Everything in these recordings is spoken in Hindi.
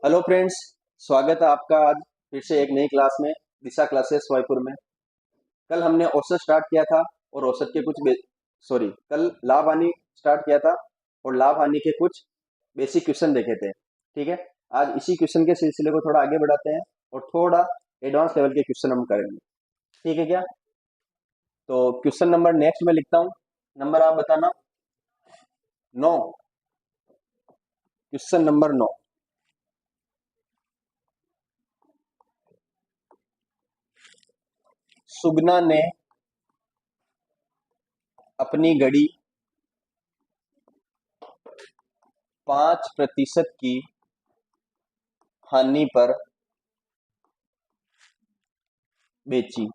Hello friends. स्वागत है आपका आज फिर से एक नई क्लास में, दिशा क्लासेस वाईपुर में। कल हमने औसत स्टार्ट किया था और औसत के कुछ कल लाभ हानि स्टार्ट किया था और लाभ हानि के कुछ बेसिक क्वेश्चन देखे थे। ठीक है, आज इसी क्वेश्चन के सिलसिले को थोड़ा आगे बढ़ाते हैं और थोड़ा एडवांस लेवल के क्वेश्चन हम करेंगे। ठीक है क्या? तो क्वेश्चन नंबर नेक्स्ट में लिखता हूँ, नंबर आप बताना। 9, क्वेश्चन नंबर 9। सुगना ने अपनी घड़ी 5% की हानि पर बेची।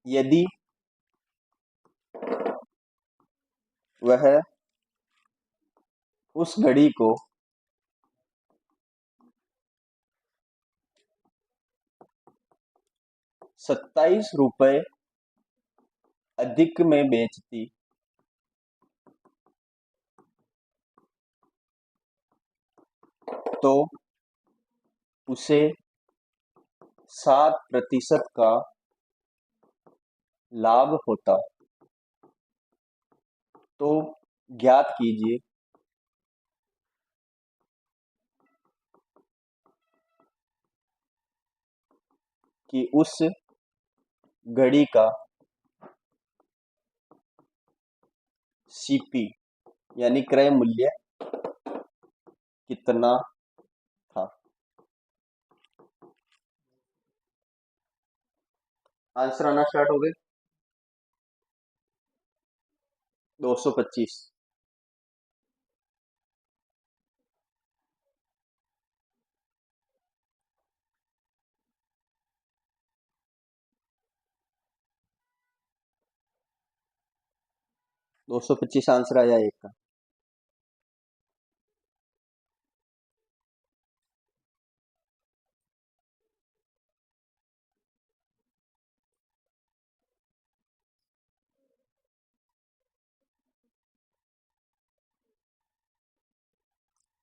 यदि वह उस घड़ी को 27 रुपए अधिक में बेचती तो उसे 7% का लाभ होता। तो ज्ञात कीजिए कि उस घड़ी का सीपी यानी क्रय मूल्य कितना था। आंसर आना स्टार्ट हो गए। 225। 225 आंसर आया एक का।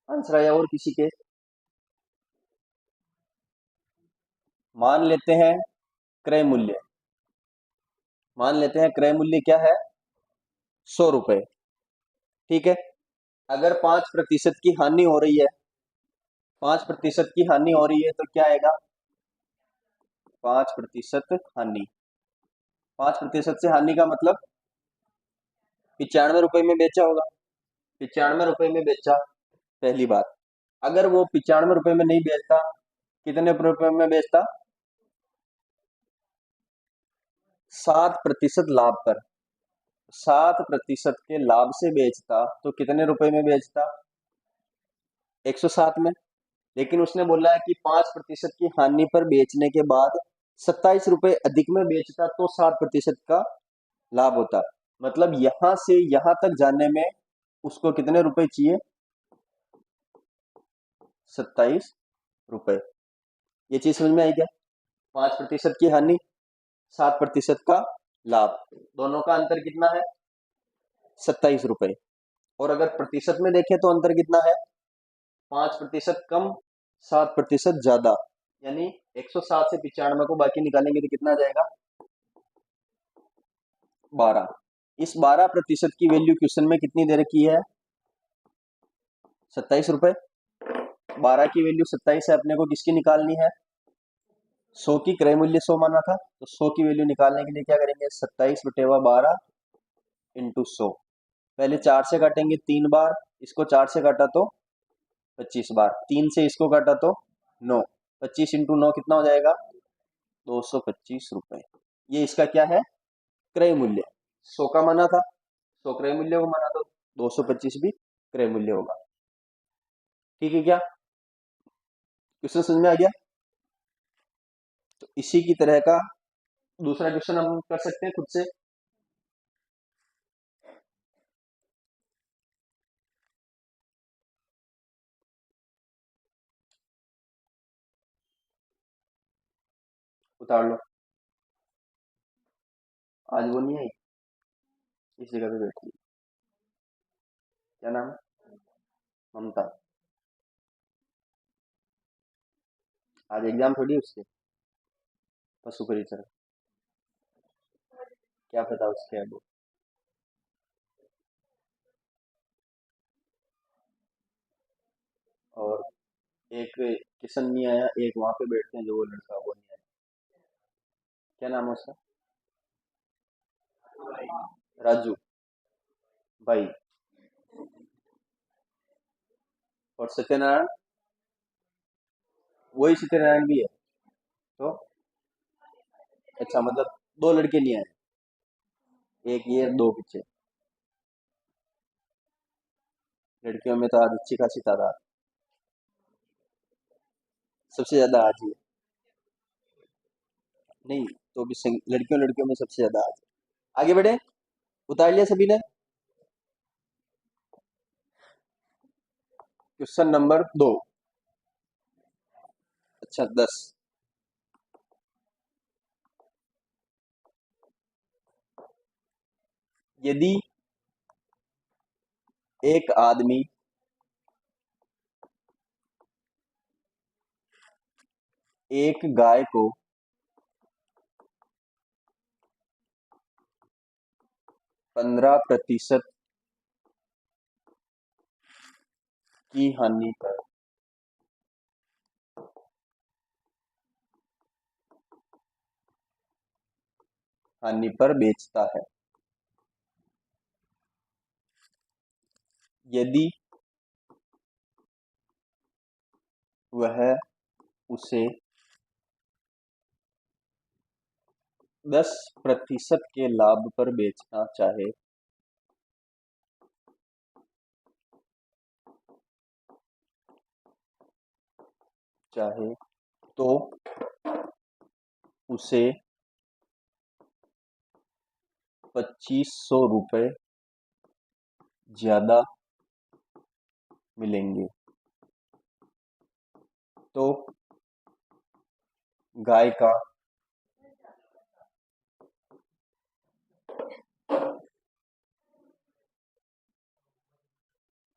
आंसर आया और किसी के? मान लेते हैं क्रय मूल्य। मान लेते हैं क्रय मूल्य क्या है? 100 रुपए। ठीक है, अगर 5% की हानि हो रही है, 5% की हानि हो रही है तो क्या आएगा? 5% हानि। 5% से हानि का मतलब 95 रुपए में बेचा होगा। 95 रुपए में बेचा, पहली बात। अगर वो 95 रुपए में नहीं बेचता, कितने रुपए में बेचता? 7% लाभ पर। 7% के लाभ से बेचता तो कितने रुपए में बेचता? 107 में। लेकिन उसने बोला है कि 5% की हानि पर बेचने के बाद 27 रुपए अधिक में बेचता तो 7% का लाभ होता। मतलब यहां से यहां तक जाने में उसको कितने रुपए चाहिए? 27 रुपए। ये चीज समझ में आई क्या? 5% की हानि, 7% का लाभ, दोनों का अंतर कितना है? 27 रुपए। और अगर प्रतिशत में देखें तो अंतर कितना है? 5% कम, 7% ज्यादा। यानी 107 से 95 को बाकी निकालेंगे तो कितना आ जाएगा? 12। इस 12% की वैल्यू क्वेश्चन में कितनी दे रखी है? 27 रुपए। 12 की वैल्यू 27 है, अपने को किसकी निकालनी है? 100 की। क्रय मूल्य 100 माना था, तो 100 की वैल्यू निकालने के लिए क्या करेंगे? 27/12 इंटू 100। पहले 4 से काटेंगे 3 बार, इसको 4 से काटा तो 25 बार, 3 से इसको काटा तो 9। 25 इंटू 9 कितना हो जाएगा? 225 रुपए। ये इसका क्या है? क्रय मूल्य। 100 का माना था, 100 क्रय मूल्य को माना तो 225 भी क्रय मूल्य होगा। ठीक है क्या? क्वेश्चन समझ में आ गया? तो इसी की तरह का दूसरा क्वेश्चन हम कर सकते हैं खुद से। उतार लो। आज वो नहीं आई, इस जगह पे बैठी है। क्या नाम है? ममता। आज एग्जाम थोड़ी उसके, पशु परिचर, क्या पता उसके आगे। और एक किशन नहीं आया, एक वहां पे बैठते हैं जो वो लड़का, वो नहीं आया, क्या नाम है उसका? राजू भाई। और सत्यनारायण, वही सत्यनारायण भी है। तो अच्छा, मतलब दो लड़के नहीं आए, एक ये दो पीछे। लड़कियों में तो आज अच्छी खासी तादाद, सबसे ज्यादा आज ही है। नहीं, तो भी लड़कियों लड़कियों में सबसे ज्यादा आज है। आगे बढ़े, उतार लिया सभी ने? Question number 2। अच्छा 10। यदि एक आदमी एक गाय को 15% की हानि पर बेचता है, यदि वह उसे 10% के लाभ पर बेचना चाहे तो उसे 2500 रुपये ज्यादा मिलेंगे। तो गाय का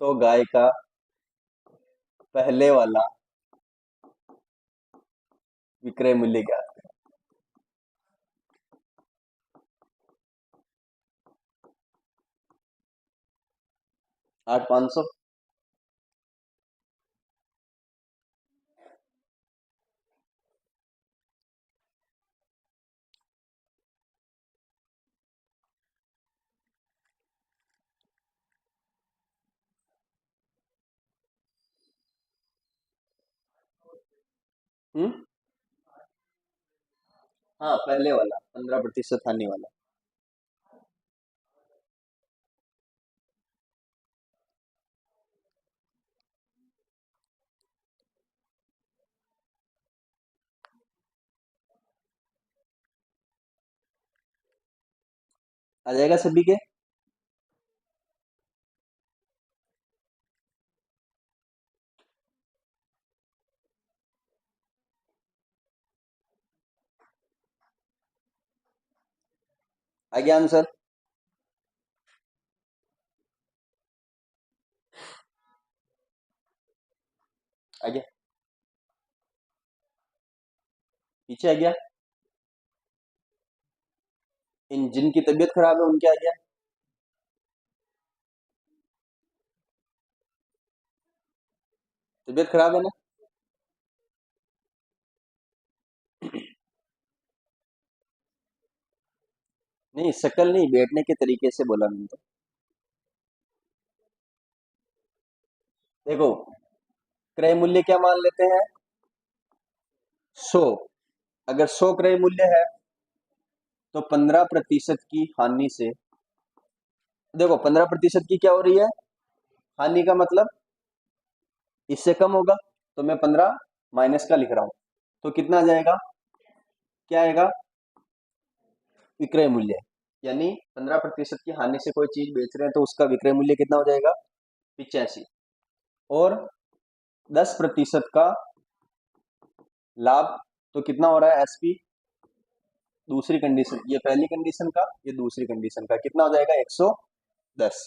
तो गाय का पहले वाला विक्रय मूल्य क्या है? 8,500। हम्म। हाँ, पहले वाला 15% हानि वाला। आ जाएगा सभी के? आ गया आंसर? आ गया? पीछे आ गया? इन जिनकी तबीयत खराब है उनके आ गया? तबीयत खराब है ना? नहीं, शक्ल नहीं, बैठने के तरीके से बोला मैंने तो। देखो, क्रय मूल्य क्या मान लेते हैं? 100। अगर 100 क्रय मूल्य है तो 15% की हानि से, देखो 15% की क्या हो रही है हानि का मतलब, इससे कम होगा, तो मैं 15 माइनस का लिख रहा हूं। तो कितना आ जाएगा? क्या आएगा? विक्रय मूल्य। यानी 15% की हानि से कोई चीज बेच रहे हैं तो उसका विक्रय मूल्य कितना हो जाएगा? 85। और 10% का लाभ, तो कितना हो रहा है एसपी? दूसरी कंडीशन, ये पहली कंडीशन का, ये दूसरी कंडीशन का, कितना हो जाएगा? 110।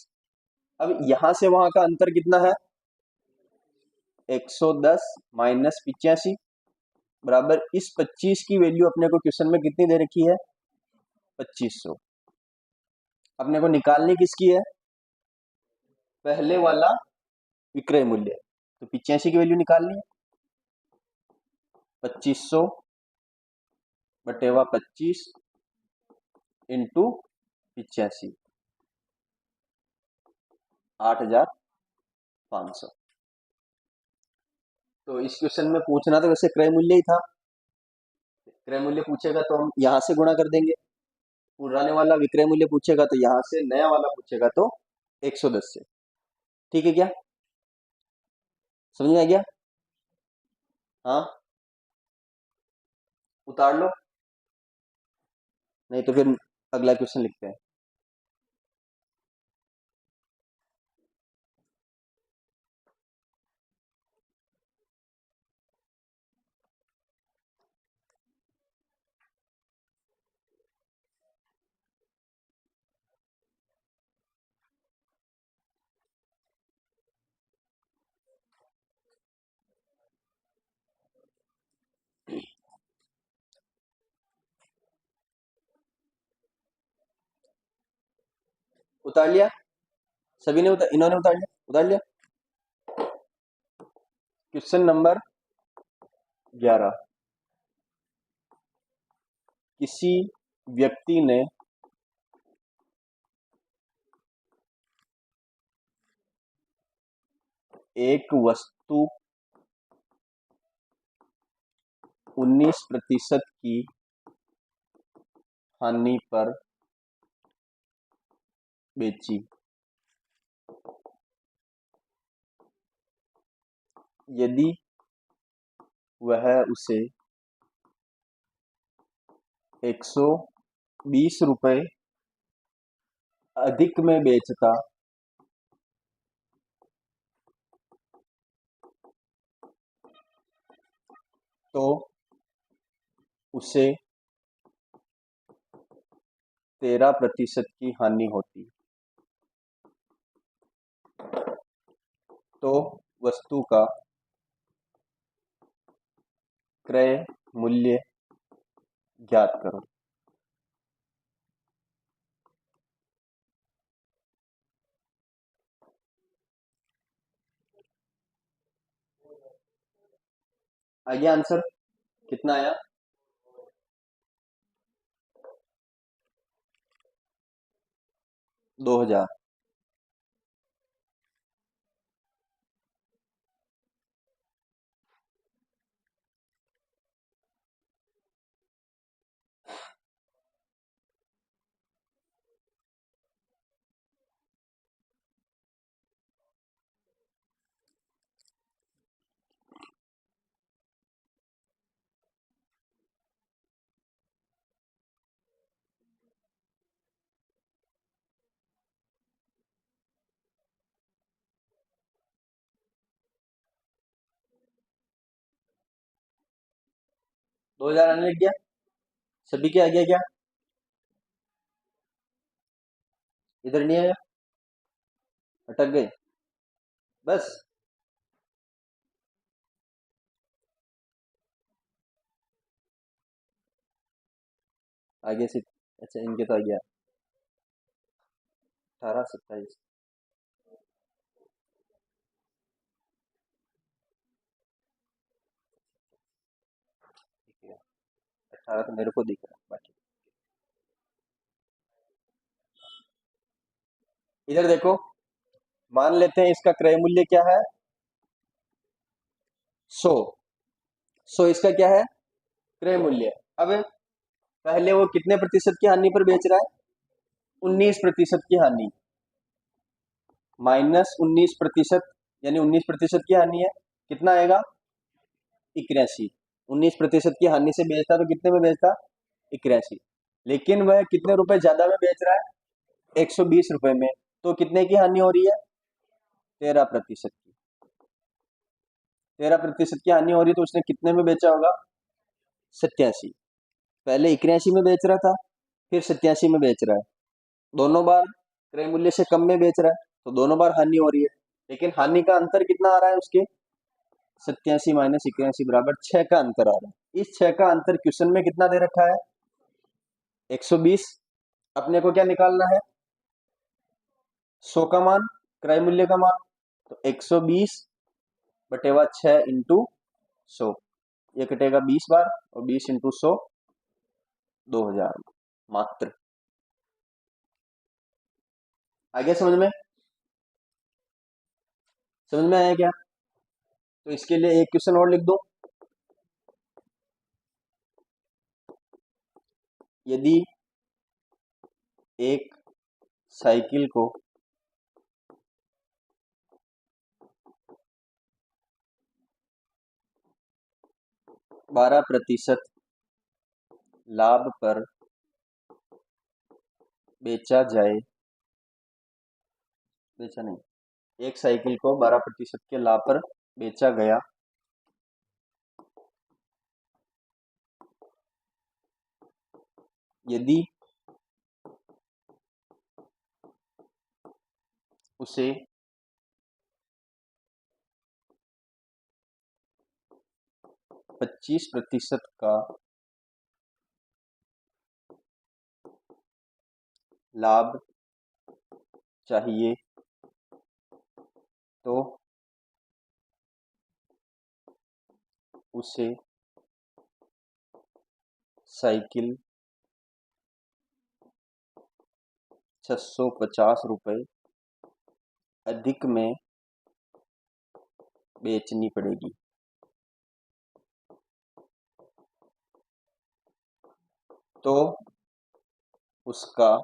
अब यहां से वहां का अंतर कितना है? 110 माइनस 85 बराबर इस 25 की वैल्यू अपने को क्वेश्चन में कितनी दे रखी है? 2500। अपने को निकालनी किसकी है? पहले वाला विक्रय मूल्य। तो 85 की वैल्यू निकालनी है, 2500 बटेवा 25 इंटू 85, 8500। तो इस क्वेश्चन में पूछना तो वैसे क्रय मूल्य ही था, क्रय मूल्य पूछेगा तो हम यहाँ से गुणा कर देंगे, पुराने वाला विक्रय मूल्य पूछेगा तो यहाँ से, नया वाला पूछेगा तो 110 से। ठीक है क्या? समझ में आ गया? हाँ, उतार लो, नहीं तो फिर अगला क्वेश्चन लिखते हैं। उतार लिया सभी ने? इन्होंने उतार लिया? उतार लिया। Question number 11। किसी व्यक्ति ने एक वस्तु 19% की हानि पर बेची। यदि वह उसे 120 रुपए अधिक में बेचता तो उसे 13% की हानि होती। तो वस्तु का क्रय मूल्य ज्ञात करो। आइए आंसर कितना आया? 2000। दो हजार आने लग गया? सभी के आ गया क्या? इधर नहीं आया? अटक गए? बस आगे से। अच्छा, इनके तो आ गया 18, 27। ठीक है, 18 तो मेरे को दिख रहा है बाकी। इधर देखो, मान लेते हैं इसका क्रय मूल्य क्या है? 100। 100 इसका क्या है? क्रय मूल्य। अब पहले वो कितने प्रतिशत की हानि पर बेच रहा है? 19% की हानि, माइनस 19%, यानी 19% की हानि है। कितना आएगा? 81। 19% की हानि से बेचता तो कितने में बेचता? 81। लेकिन वह कितने रुपए ज्यादा में बेच रहा है? 120 रुपए में। तो कितने की हानि हो रही है? 13% की। 13% की हानि हो रही है, तो उसने कितने में बेचा होगा? 87। पहले 81 में बेच रहा था, फिर 87 में बेच रहा है। दोनों बार क्रय मूल्य से कम में बेच रहा है, तो दोनों बार हानि हो रही है। लेकिन हानि का अंतर कितना आ रहा है उसके? 87 माइनस 81 बराबर 6 का अंतर आ रहा है। इस 6 का अंतर क्वेश्चन में कितना दे रखा है? 120। अपने को क्या निकालना है? 100 का मान, क्रय मूल्य का मान। तो 120 बटेवा 6 इंटू 100, ये कटेगा 20 बार, और 20 इंटू 100 2000 मात्र। आगे समझ में? समझ में आया क्या? तो इसके लिए एक क्वेश्चन और लिख दो। यदि एक साइकिल को 12% लाभ पर बेचा जाए, बेचा नहीं, एक साइकिल को 12% के लाभ पर बेचा गया, यदि उसे 25% का लाभ चाहिए, तो उसे साइकिल 650 रुपये अधिक में बेचनी पड़ेगी। तो उसका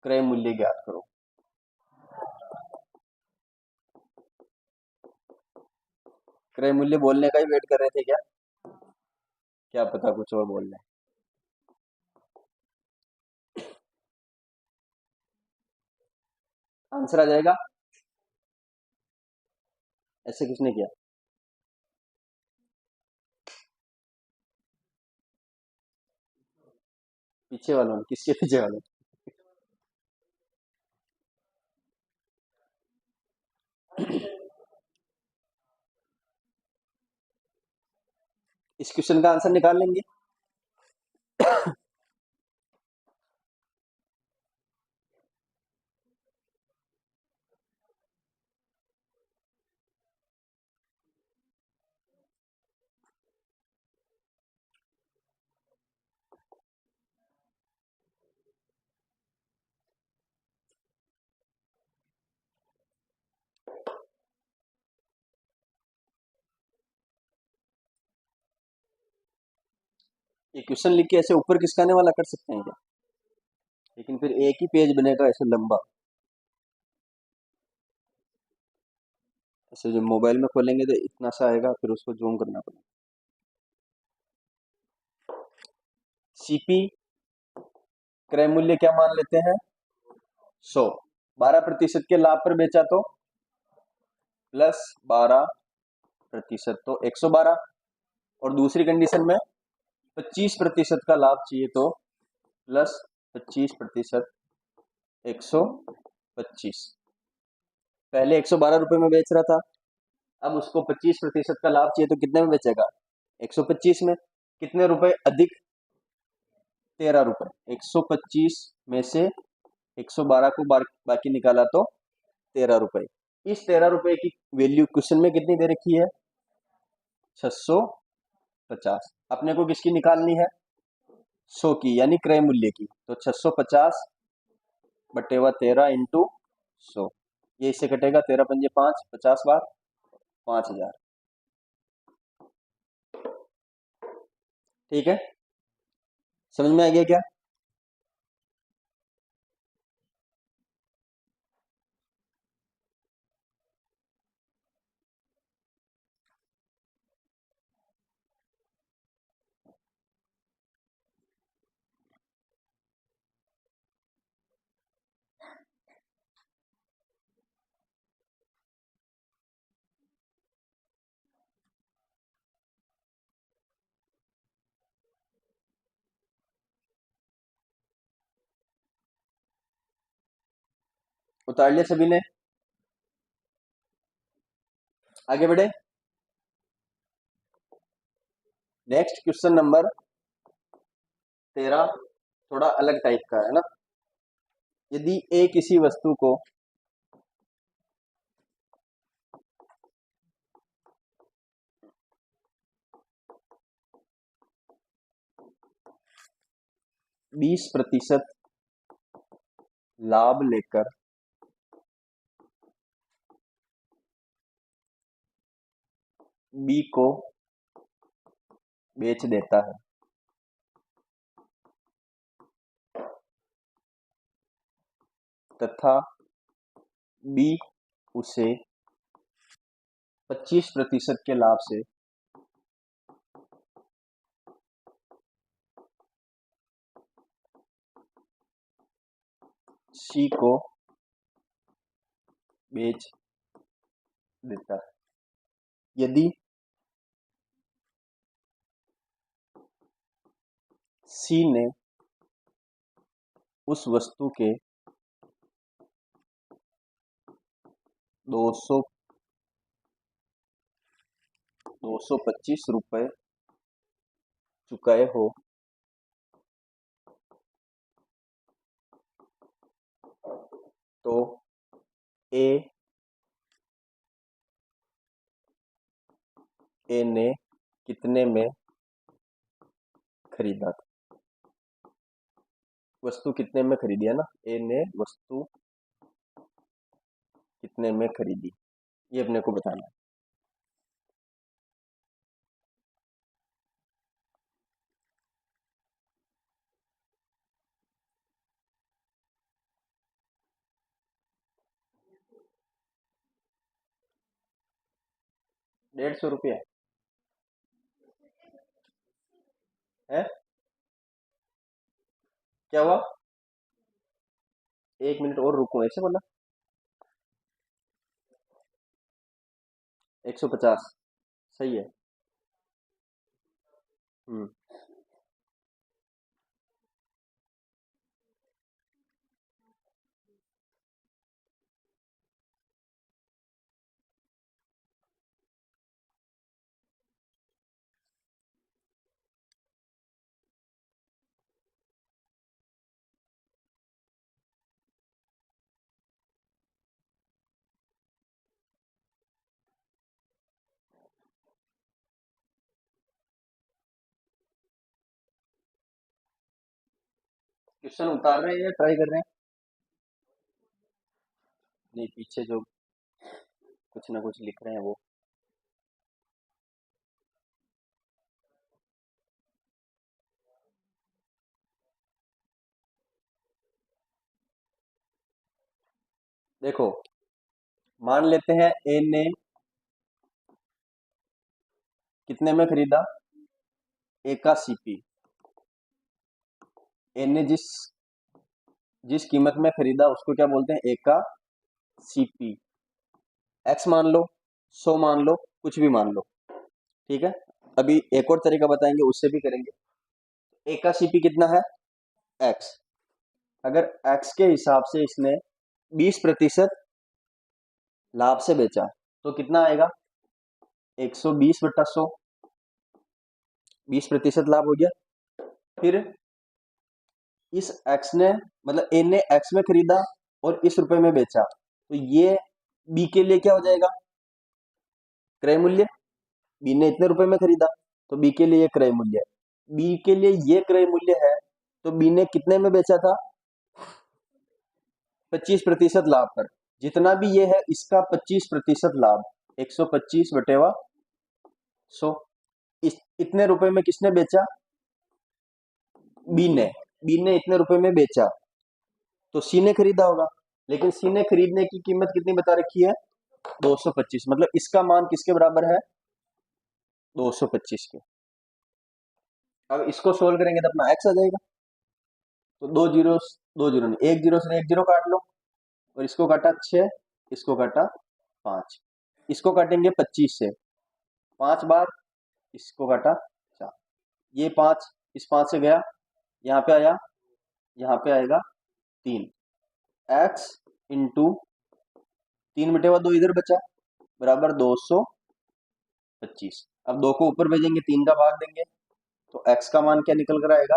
क्रय मूल्य ज्ञात करो। क्रय मूल्य बोलने का ही वेट कर रहे थे क्या? क्या पता कुछ और बोल रहे हैं। आंसर आ जाएगा। ऐसे किसने किया? पीछे वालों ने? किसके पीछे वालों? इस क्वेश्चन का आंसर निकाल लेंगे। ये क्वेश्चन लिख के ऐसे ऊपर खिसकाने वाला कर सकते हैं क्या? लेकिन फिर एक ही पेज बनेगा ऐसे लंबा। ऐसे जो मोबाइल में खोलेंगे तो इतना सा आएगा, फिर उसको जूम करना पड़ेगा। सीपी क्रय मूल्य क्या मान लेते हैं? 100। 12% के लाभ पर बेचा तो प्लस 12%, तो 112। और दूसरी कंडीशन में 25% का लाभ चाहिए तो प्लस 25%, 125। पहले 112 रुपए में बेच रहा था, अब उसको 25% का लाभ चाहिए तो कितने में बेचेगा? 125 में। कितने रुपए अधिक? 13 रुपए। 125 में से 112 को बाकी निकाला तो 13 रुपए। इस 13 रुपए की वैल्यू क्वेश्चन में कितनी दे रखी है? 650। अपने को किसकी निकालनी है? 100 की, यानी क्रय मूल्य की। तो 650 बटेवा 13 इंटू 100, ये इससे कटेगा। 13 पंजे 5, 50 बार, 5000। ठीक है, समझ में आ गया क्या? उतार लिया सभी ने? आगे बढ़े। नेक्स्ट क्वेश्चन नंबर 13 थोड़ा अलग टाइप का है ना। यदि ए किसी वस्तु को बीस प्रतिशत लाभ लेकर बी को बेच देता है तथा बी उसे 25% के लाभ से सी को बेच देता है। यदि सी ने उस वस्तु के 225 रुपए चुकाए हो तो ए ने कितने में खरीदा था? वस्तु कितने में खरीदी है ना, ए ने वस्तु कितने में खरीदी, ये अपने को बताना है। ₹150 है। क्या हुआ? 1 मिनट और रुको, ऐसे बोला। 150 सही है। हम्म। क्वेश्चन उतार रहे हैं या ट्राई कर रहे हैं? नहीं, पीछे जो कुछ ना कुछ लिख रहे हैं वो। देखो, मान लेते हैं ए ने कितने में खरीदा, ए का सीपी। ए ने जिस जिस कीमत में खरीदा उसको क्या बोलते हैं, ए का सीपी। एक्स मान लो, 100 मान लो, कुछ भी मान लो, ठीक है। अभी एक और तरीका बताएंगे, उससे भी करेंगे। ए का सीपी कितना है, एक्स। अगर एक्स के हिसाब से इसने 20% लाभ से बेचा तो कितना आएगा, 120/100, 20% लाभ हो गया। फिर इस एक्स ने, मतलब ए ने एक्स में खरीदा और इस रुपए में बेचा, तो ये बी के लिए क्या हो जाएगा, क्रय मूल्य। बी ने इतने रुपए में खरीदा तो बी के लिए ये क्रय मूल्य है। बी के लिए ये क्रय मूल्य है, तो बी ने कितने में बेचा था, 25% लाभ पर। जितना भी ये है इसका 25% लाभ, 125/100। इतने रुपए में किसने बेचा, बी ने। बी ने इतने रुपए में बेचा तो सी ने खरीदा होगा, लेकिन सी ने खरीदने की कीमत कितनी बता रखी है, 225। मतलब इसका मान किसके बराबर है, 225 के। अब इसको सोल्व करेंगे तो अपना एक्स आ जाएगा। तो दो जीरो नहीं, एक जीरो से एक जीरो काट लो, और इसको काटा 6, इसको काटा 5, इसको काटेंगे 25 से 5 बार, इसको काटा 4। ये 5 इस 5 से गया, यहाँ पे आया, यहाँ पे आएगा 3। एक्स इंटू 3/2 इधर बचा, बराबर 225। अब 2 को ऊपर भेजेंगे, 3 का भाग देंगे, तो x का मान क्या निकल कर आएगा?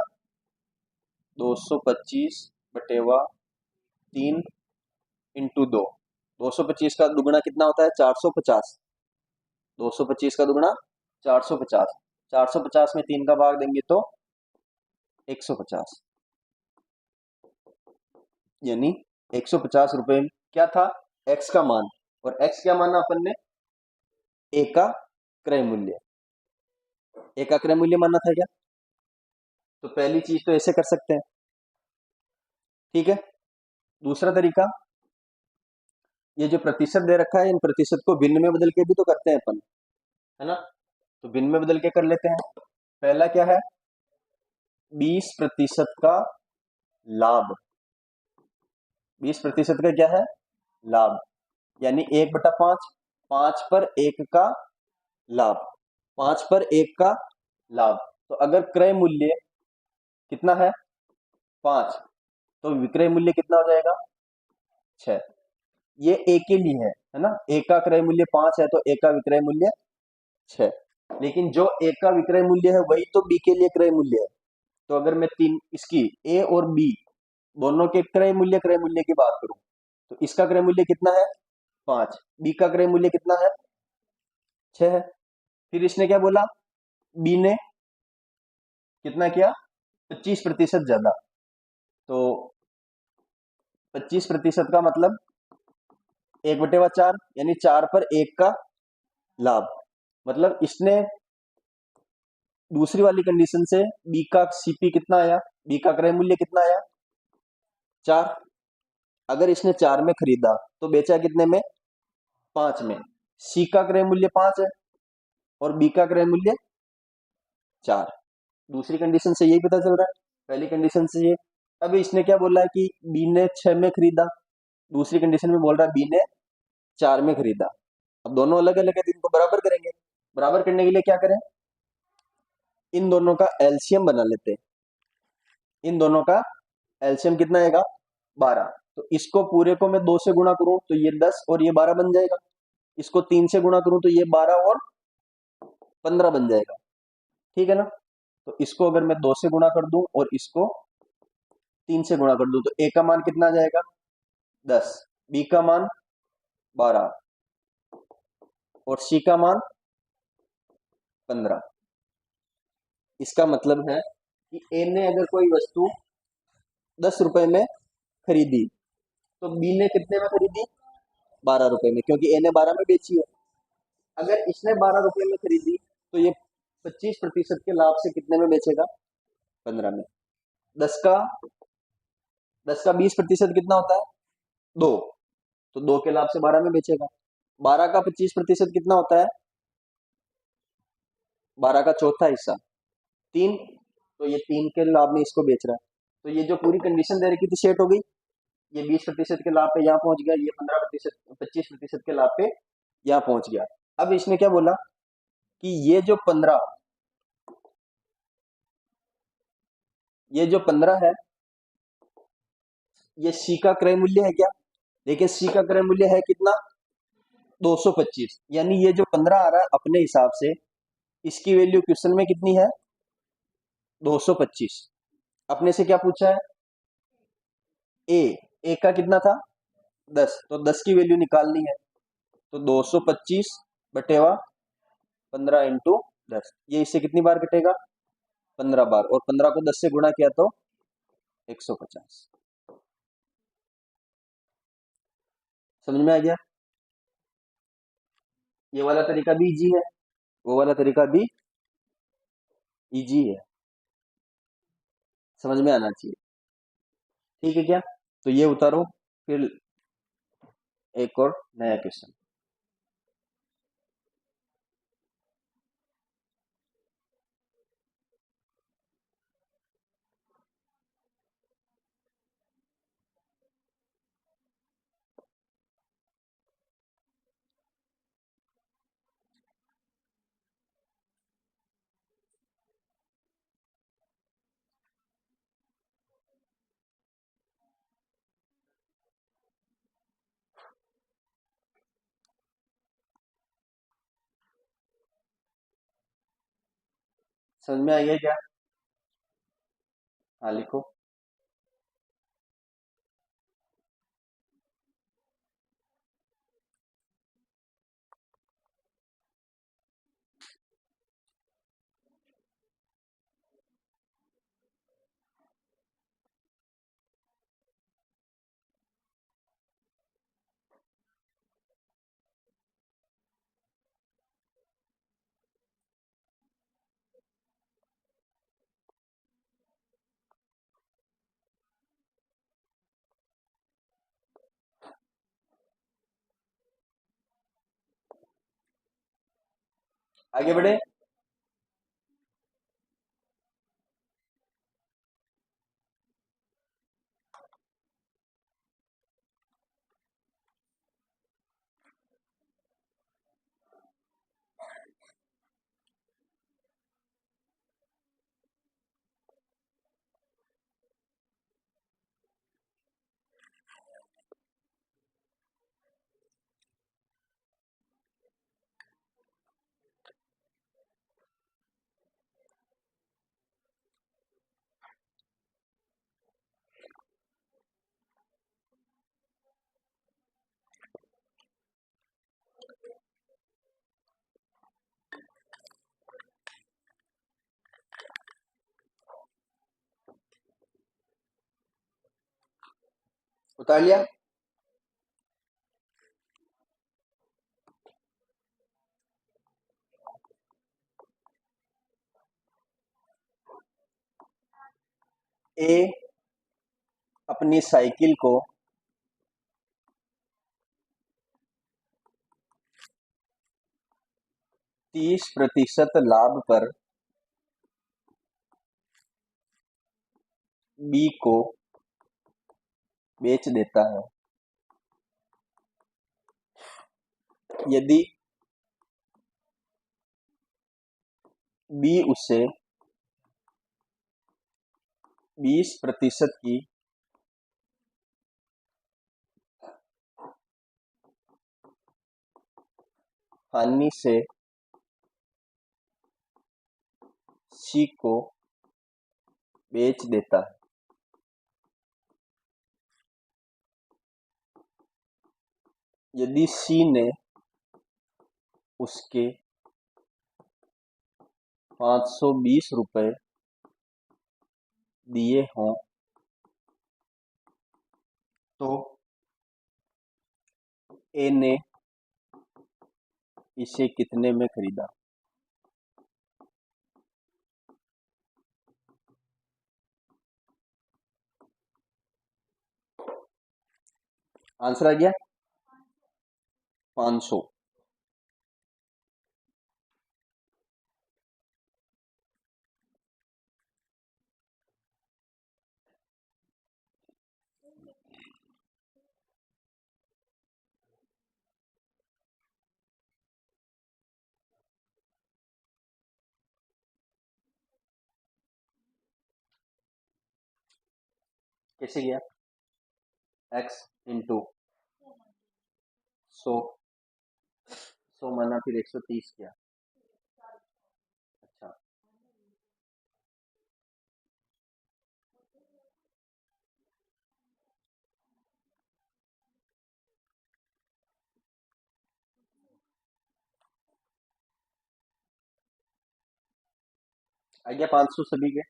225/3 इंटू 2। 225 का दुगुना कितना होता है? 450। 225 का दुगुना 450। 450 में 3 का भाग देंगे तो 150, यानी 150 रुपए क्या था? x का मान। और x क्या माना अपन ने? a का क्रय मूल्य। a का क्रय मूल्य माना था क्या? तो पहली चीज तो ऐसे कर सकते हैं, ठीक है। दूसरा तरीका, ये जो प्रतिशत दे रखा है, इन प्रतिशत को भिन्न में बदल के भी तो करते हैं अपन, है ना? तो भिन्न में बदल के कर लेते हैं। पहला क्या है? 20% का लाभ। 20% का क्या है? लाभ, यानी 1/5। 5 पर 1 का लाभ। 5 पर 1 का लाभ। तो अगर क्रय मूल्य कितना है? 5, तो विक्रय मूल्य कितना हो जाएगा? 6। ये ए के लिए है ना? ए का क्रय मूल्य 5 है, तो ए का विक्रय मूल्य 6। लेकिन जो ए का विक्रय मूल्य है वही तो बी के लिए क्रय मूल्य है। तो अगर मैं तीन इसकी ए और बी दोनों के क्रय मूल्य की बात करूं, तो इसका क्रय मूल्य कितना है? 5। बी का क्रय मूल्य कितना है? 6 है। फिर इसने क्या बोला? बी ने कितना किया? 25% ज्यादा। तो 25% का मतलब 1/4, यानी 4 पर 1 का लाभ। मतलब इसने दूसरी वाली कंडीशन से बी का सीपी कितना आया? बी का क्रय मूल्य कितना आया? 4। अगर इसने 4 में खरीदा तो बेचा कितने में? 5 में। सी का क्रय मूल्य 5 है और बी का क्रय मूल्य 4। दूसरी कंडीशन से यही पता चल रहा है, पहली कंडीशन से ये। अब इसने क्या बोला है कि बी ने 6 में खरीदा, दूसरी कंडीशन में बोल रहा है बी ने 4 में खरीदा। अब दोनों अलग अलग है, तो इनको बराबर करेंगे। बराबर करने के लिए क्या करें? इन दोनों का एलसीएम बना लेते हैं। इन दोनों का एलसीएम कितना आएगा? 12। तो इसको पूरे को मैं 2 से गुणा करूं तो ये 10 और ये 12 बन जाएगा। इसको 3 से गुणा करूं तो ये 12 और 15 बन जाएगा, ठीक है ना? तो इसको अगर मैं 2 से गुणा कर दूं और इसको 3 से गुणा कर दूं, तो ए का मान कितना आ जाएगा? 10, बी का मान 12 और सी का मान 15। इसका मतलब है कि ए ने अगर कोई वस्तु 10 रुपए में खरीदी, तो बी ने कितने में खरीदी? 12 रुपए में, क्योंकि ए ने 12 में बेची है। अगर इसने 12 रुपए में खरीदी, तो ये 25% के लाभ से कितने में बेचेगा? 15 में। 10 का 20% कितना होता है? 2। तो 2 के लाभ से 12 में बेचेगा। 12 का 25% कितना होता है? 12 का चौथा हिस्सा 3। तो ये 3 के लाभ में इसको बेच रहा है। तो ये जो पूरी कंडीशन दे रखी थी सेट हो गई। ये 20% के लाभ पे यहाँ पहुंच गया, ये 15% 25% के लाभ पे यहाँ पहुंच गया। अब इसने क्या बोला कि ये जो 15 है, ये सी का क्रय मूल्य है क्या? लेकिन सी का क्रय मूल्य है कितना? 225। यानी ये जो 15 आ रहा है अपने हिसाब से, इसकी वैल्यू क्वेश्चन में कितनी है? 225। अपने से क्या पूछा है? ए ए का कितना था? 10। तो 10 की वैल्यू निकालनी है। तो 225 बटेवा 15 इंटू 10, ये इससे कितनी बार कटेगा? 15 बार। और 15 को 10 से गुणा किया तो 150। समझ में आ गया? ये वाला तरीका भी इजी है, वो वाला तरीका भी इजी है, समझ में आना चाहिए। ठीक है क्या? तो ये उतारो, फिर एक और नया क्वेश्चन। समझ में आ गया क्या? हाँ लिखो। आगे बढ़े। उतार लिया। ए अपनी साइकिल को 30% लाभ पर बी को बेच देता है। यदि बी उसे 20% की हानि से सी को बेच देता है, यदि सी ने उसके 520 रुपए दिए हों तो ए ने इसे कितने में खरीदा? आंसर आ गया 500। कैसे गया? एक्स इंटू 100, 100 माना फिर 130 किया। अच्छा, आ गया 500 सभी के।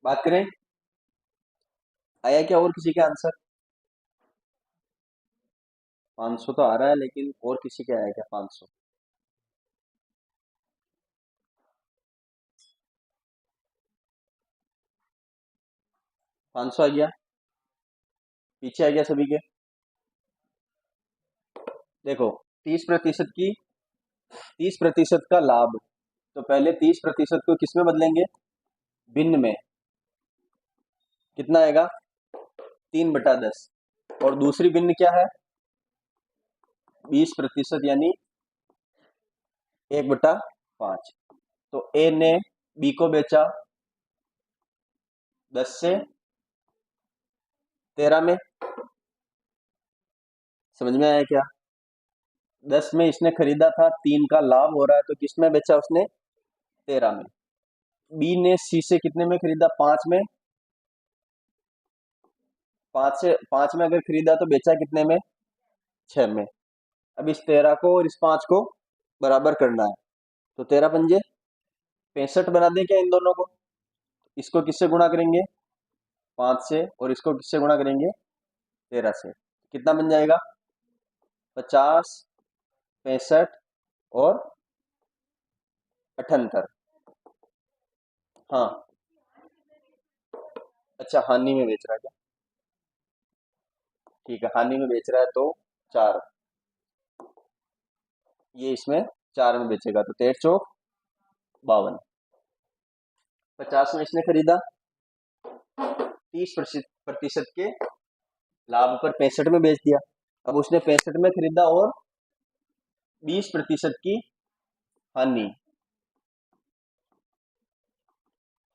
बात करें, आया क्या और किसी का आंसर? 500 तो आ रहा है, लेकिन और किसी का आया क्या 500? 500 आ गया, पीछे आ गया सभी के। देखो 30% की 30% का लाभ, तो पहले 30% को किस में बदलेंगे, भिन्न में, कितना आएगा 3/10, और दूसरी भिन्न क्या है 20% यानी 1/5। तो ए ने बी को बेचा 10 से 13 में, समझ में आया क्या, 10 में इसने खरीदा था, 3 का लाभ हो रहा है, तो किस में बेचा उसने 13 में। बी ने सी से कितने में खरीदा 5 में, 5 में अगर खरीदा तो बेचा कितने में 6 में। अब इस 13 को और इस 5 को बराबर करना है, तो 13×5 = 65 बना दें क्या इन दोनों को, इसको किससे गुणा करेंगे 5 से, और इसको किससे गुणा करेंगे 13 से, कितना बन जाएगा 50, 65 और 78। हाँ, अच्छा हानि में बेच रहा है क्या, ठीक है, हानि में बेच रहा है तो 4, ये इसमें 4 में बेचेगा, तो 13×4 = 52। 50 में इसने खरीदा, 30% के लाभ पर 65 में बेच दिया। अब उसने 65 में खरीदा और 20% की हानि,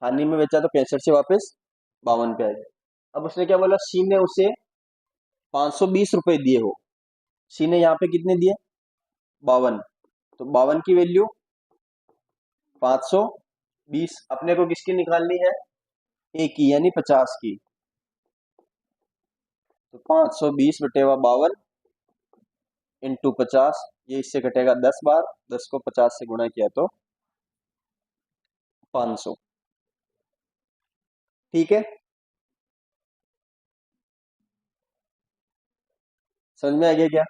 हानि में बेचा, तो 65 से वापस 52 पे आ गया। अब उसने क्या बोला, सी ने उसे 520 रुपए दिए हो, सी ने यहाँ पे कितने दिए 52, तो 52 की वैल्यू 520, अपने को किसकी निकालनी है ए की, यानी 50 की, तो 520/52 इंटू 50, ये इससे कटेगा 10 बार, 10 को 50 से गुणा किया तो 500। ठीक है, समझ में आ गया क्या,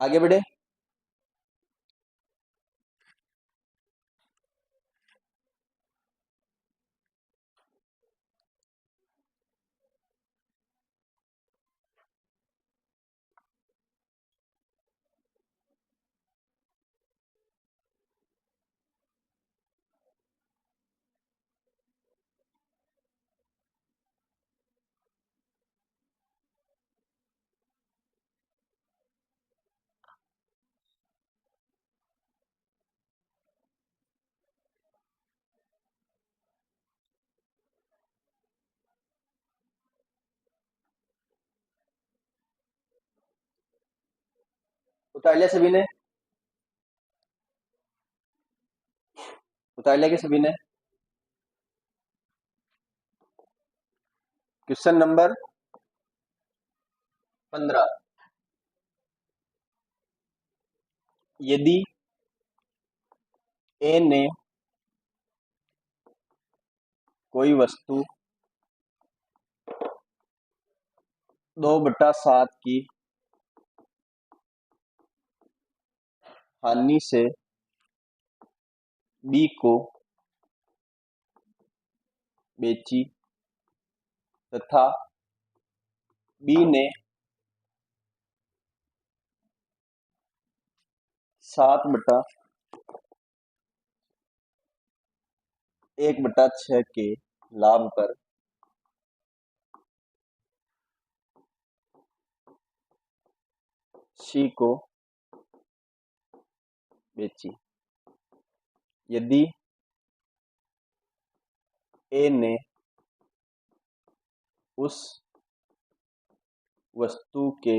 आगे बढ़े। उतार लिया सभी ने, उतार लिया कि सभी ने। क्वेश्चन नंबर 15, यदि ए ने कोई वस्तु 2/7 की हानि से बी को बेची तथा बी ने 7/1/6 के लाभ पर सी को बेची, यदि ए ने उस वस्तु के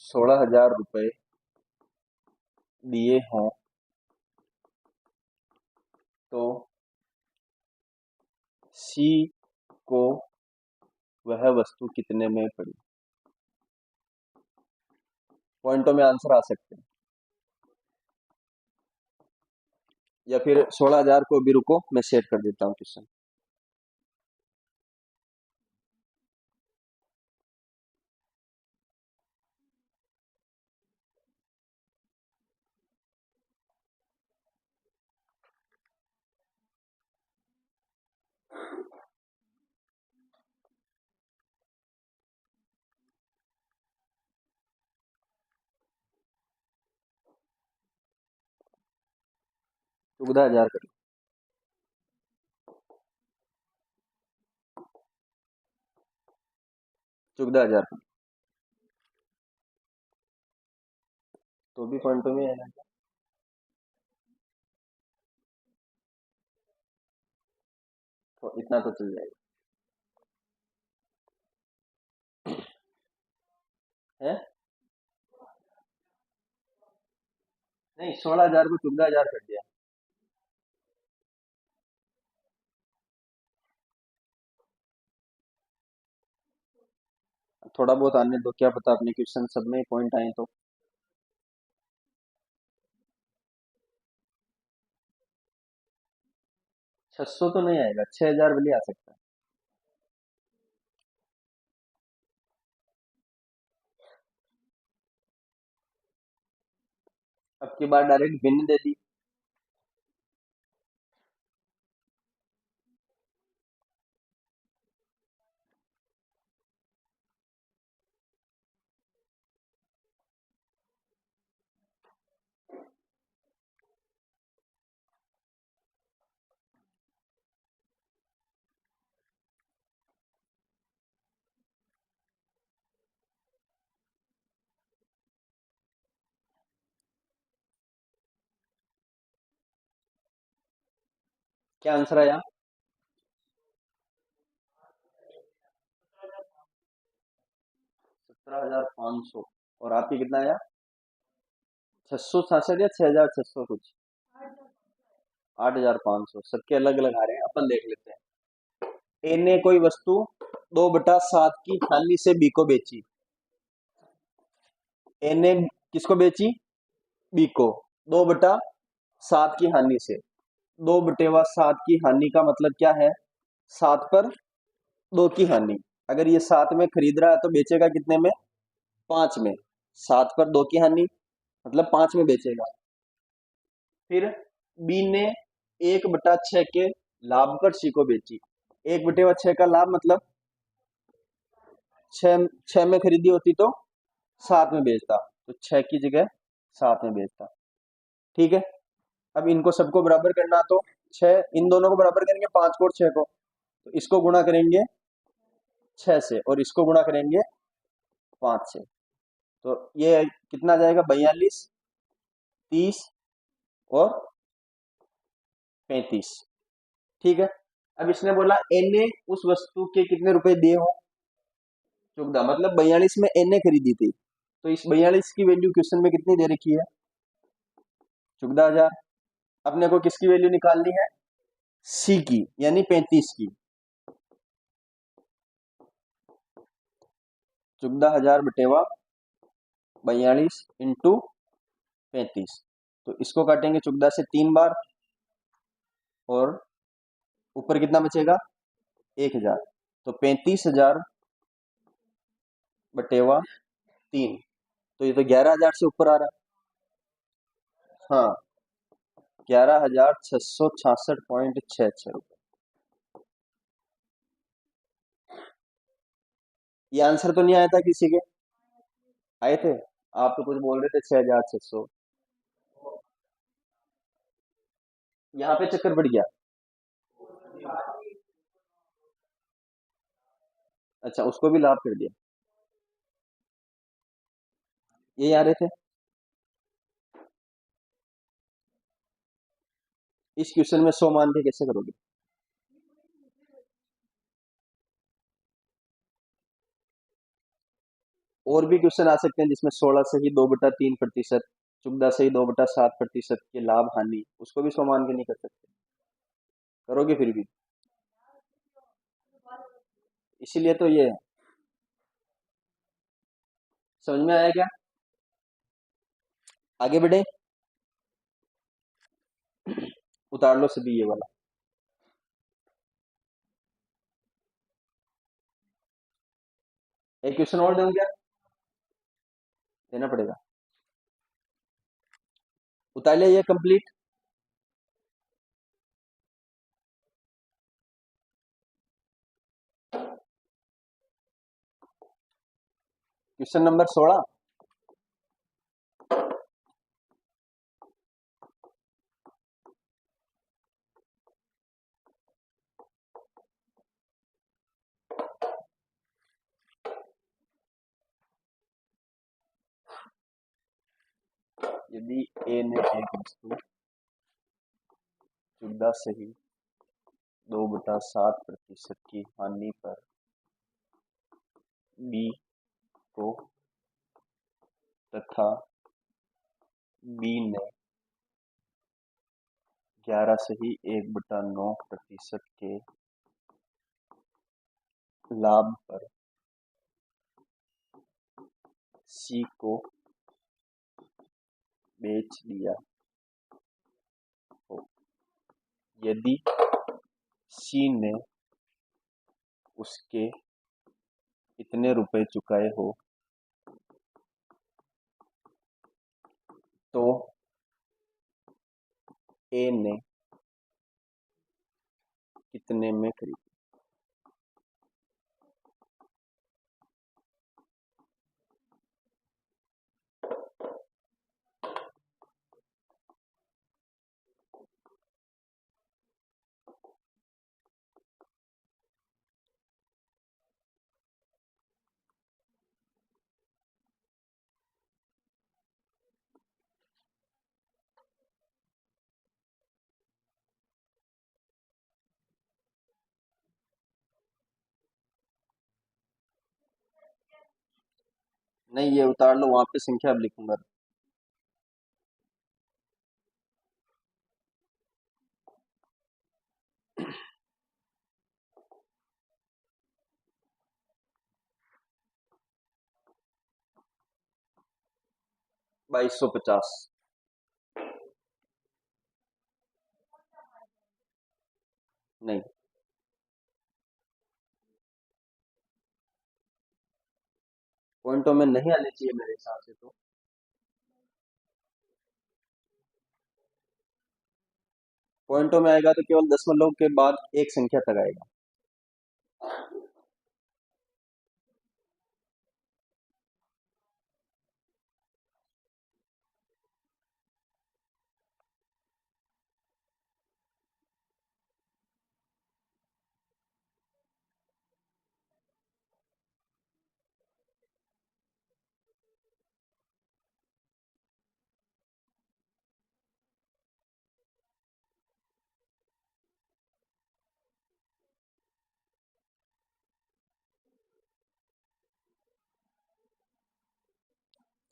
16,000 रुपए दिए हों तो सी को वह वस्तु कितने में पड़ी। पॉइंटों में आंसर आ सकते हैं, या फिर 16,000 को भी, रुको मैं सेट कर देता हूँ क्वेश्चन। 14,000 कर लो। 14,000 कर लो, तो भी पॉइंटों में आएगा क्या? तो इतना तो चल जाएगा है। नहीं, 16,000 को 14,000 कर दिया। थोड़ा बहुत आने दो, क्या पता अपने क्वेश्चन सब में पॉइंट आए तो। 600 तो नहीं आएगा, 6,000 भले आ सकता है। अब की बार डायरेक्ट भिन्न दे दी। क्या आंसर आया? 17,500। और आपकी कितना आया? 666 या 6,600 कुछ? 8,500। सबके अलग अलग आ रहे हैं, अपन देख लेते हैं। ए ने कोई वस्तु 2/7 की हानि से बी को बेची। ए ने किसको बेची? बी को। 2/7 की हानि से। 2/7 की हानि का मतलब क्या है? 7 पर 2 की हानि। अगर ये 7 में खरीद रहा है तो बेचेगा कितने में? 5 में। 7 पर 2 की हानि मतलब 5 में बेचेगा। फिर बी ने 1/6 के लाभ पर सी को बेची। 1/6 का लाभ मतलब 6 में खरीदी होती तो 7 में बेचता, तो 6 की जगह 7 में बेचता। ठीक है। अब इनको सबको बराबर करना, तो 6 इन दोनों को बराबर करेंगे, 5 को और 6 को। तो इसको गुणा करेंगे 6 से और इसको गुणा करेंगे 5 से। तो ये कितना जाएगा? 42, 30 और 35। ठीक है। अब इसने बोला एन ने उस वस्तु के कितने रुपए दिए हो? 14, मतलब 42 में एन ने खरीदी थी। तो इस 42 की वैल्यू क्वेश्चन में कितनी दे रखी है? 14,000। अपने को किसकी वैल्यू निकालनी है? सी की, यानी 35 की। 14,000 बटेवा 42 इंटू 35। तो इसको काटेंगे 14 से 3 बार, और ऊपर कितना बचेगा? 1,000। तो 35,000 बटेवा 3। तो ये तो 11,000 से ऊपर आ रहा है। हाँ, 11,666.66 रुपये। ये आंसर तो नहीं आया था किसी के? आए थे? आप तो कुछ बोल रहे थे 6,600। यहाँ पे चक्कर बढ़ गया। अच्छा, उसको भी लाभ कर दिया। ये आ रहे थे। इस क्वेश्चन में 100 मान के कैसे करोगे? और भी क्वेश्चन आ सकते हैं जिसमें 16 से ही 2/3%, 14 से ही 2/7% की लाभ हानि, उसको भी 100 मान के नहीं कर सकते। करोगे फिर भी? इसीलिए तो ये है। समझ में आया क्या? आगे बढ़े। उतार लो सभी ये वाला। एक क्वेश्चन और दूं क्या? देना पड़ेगा। उतार लिया ये कंप्लीट। Question number 16। यदि ए ने एक वस्तु 14.7% की हानि पर बी को तथा बी ने 11.1/9% के लाभ पर सी को बेच दिया हो, यदि सी ने उसके इतने रुपए चुकाए हो तो ए ने कितने में खरीदी। नहीं, ये उतार लो, वहां पे संख्या अब लिखूंगा। 2250। नहीं, पॉइंटों में नहीं आने चाहिए मेरे हिसाब से तो। पॉइंटों में आएगा तो केवल दशमलव के बाद एक संख्या तक आएगा।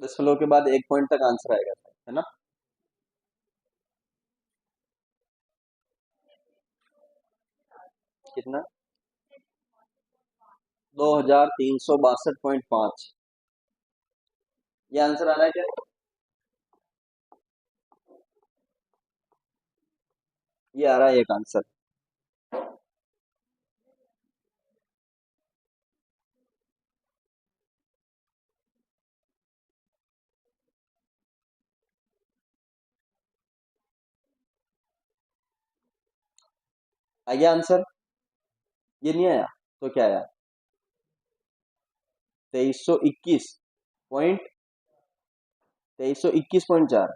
दशमलव के बाद एक पॉइंट तक आंसर आएगा, है ना। कितना? 2362.5। ये आंसर आ रहा है क्या? ये आ रहा है एक आंसर। आ गया आंसर? ये नहीं आया तो क्या आया? 2321.4।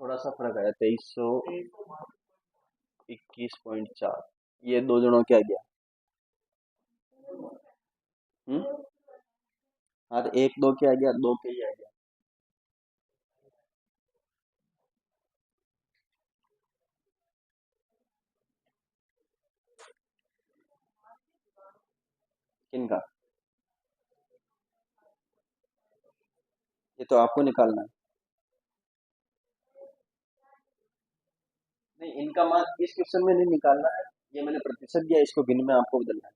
थोड़ा सा फर्क आया, 2321.4। ये दो जनों क्या गया? हाँ, तो एक दो क्या आ गया? दो के ही आ गया। किनका? ये तो आपको निकालना है। नहीं, इनका मान इस क्वेश्चन में नहीं निकालना है। ये मैंने प्रतिशत दिया, इसको भिन्न में आपको बदलना है।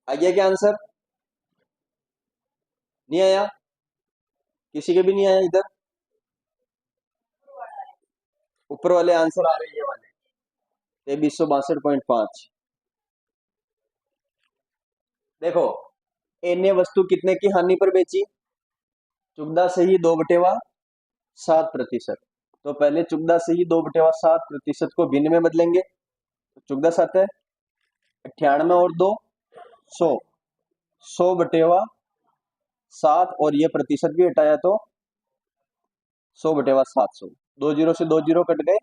आ गया क्या आंसर? नहीं आया? किसी के भी नहीं आया इधर? ऊपर वाले आंसर आ रहे हैं, ये वाले 2362.5। देखो, ए ने वस्तु कितने की हानि पर बेची? 14.2/7%। तो पहले 14.2/7% को भिन्न में बदलेंगे। तो 14 7 है 98 और 2 100। 100/7 और ये प्रतिशत भी हटाया तो 100/700। 2 जीरो से 2 जीरो कट गए,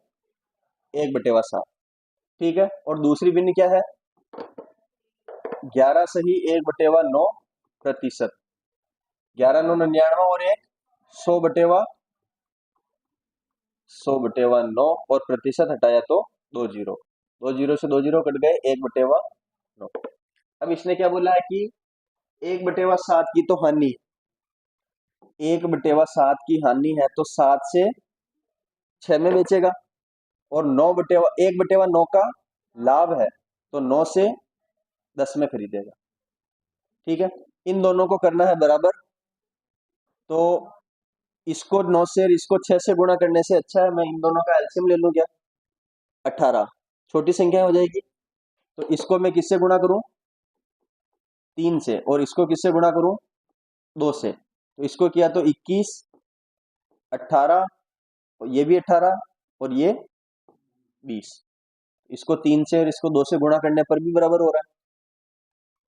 1/7। ठीक है, और दूसरी भिन्न क्या है? 11 सही 1/9 प्रतिशत, 11×9 99 और एक 100/100 100/9 और प्रतिशत हटाया तो 2 जीरो, 2 जीरो से 2 जीरो कट गए, 1/9। अब इसने क्या बोला है कि 1/7 की तो हानि, 1/7 की हानि है तो 7 से 6 में बेचेगा, और 1/9 का लाभ है तो 9 से 10 में खरीदेगा। ठीक है, इन दोनों को करना है बराबर, तो इसको 9 से और इसको 6 से गुणा करने से अच्छा है मैं इन दोनों का एलसीएम ले लूं क्या, 18, छोटी संख्या हो जाएगी। तो इसको मैं किससे गुणा करूं, 3 से, और इसको किससे गुणा करूं, 2 से। तो इसको किया तो 21, 18, और ये भी 18 और ये 20। इसको 3 से और इसको 2 से गुणा करने पर भी बराबर हो रहा है।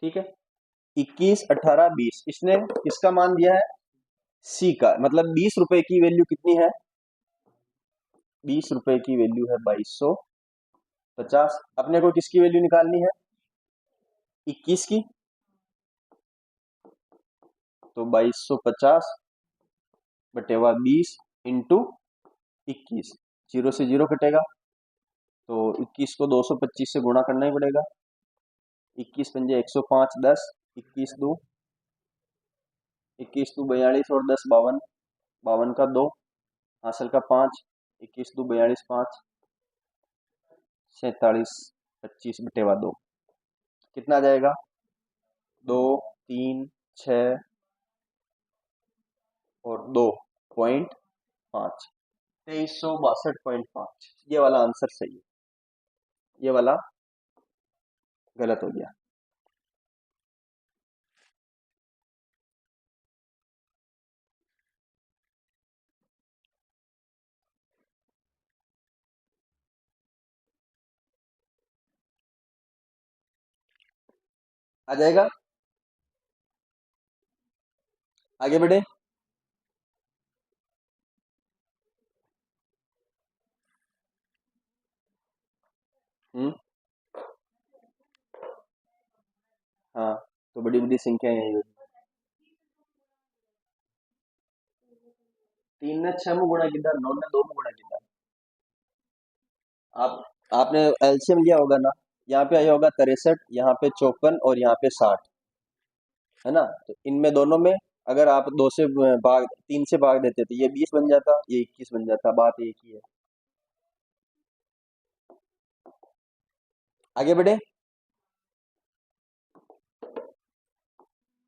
ठीक है, 21, 18, 20, इसने किसका मान दिया है, सी का, मतलब 20 रुपए की वैल्यू कितनी है, 20 रुपए की वैल्यू है 2250। अपने को किसकी वैल्यू निकालनी है, 21 की, तो 2250/20 इंटू 21, 0 से 0 कटेगा, तो 21 को 225 से गुणा करना ही पड़ेगा। 21×5 105, 10, 21×2 42 और 10 52, 52 का 2, हासिल का 5, 21×2 42, 5 47, 25/2 कितना आ जाएगा, 2, 3, 6 और 2.5, 2362.5। ये वाला आंसर सही है, ये वाला गलत हो गया। आ जाएगा, आगे बढ़े। हम्म, हाँ, तो बड़ी बड़ी संख्या यही होगी। 3 ने 6 में गुणा किया, 9 ने 2 में गुणा किया। आप आपने एलसीएम लिया होगा ना, यहाँ पे आया होगा 63, यहाँ पे 54 और यहाँ पे 60, है ना। तो इनमें दोनों में अगर आप 2 से भाग 3 से भाग देते तो ये 20 बन जाता, ये 21 बन जाता, बात एक ही है। आगे बढ़े,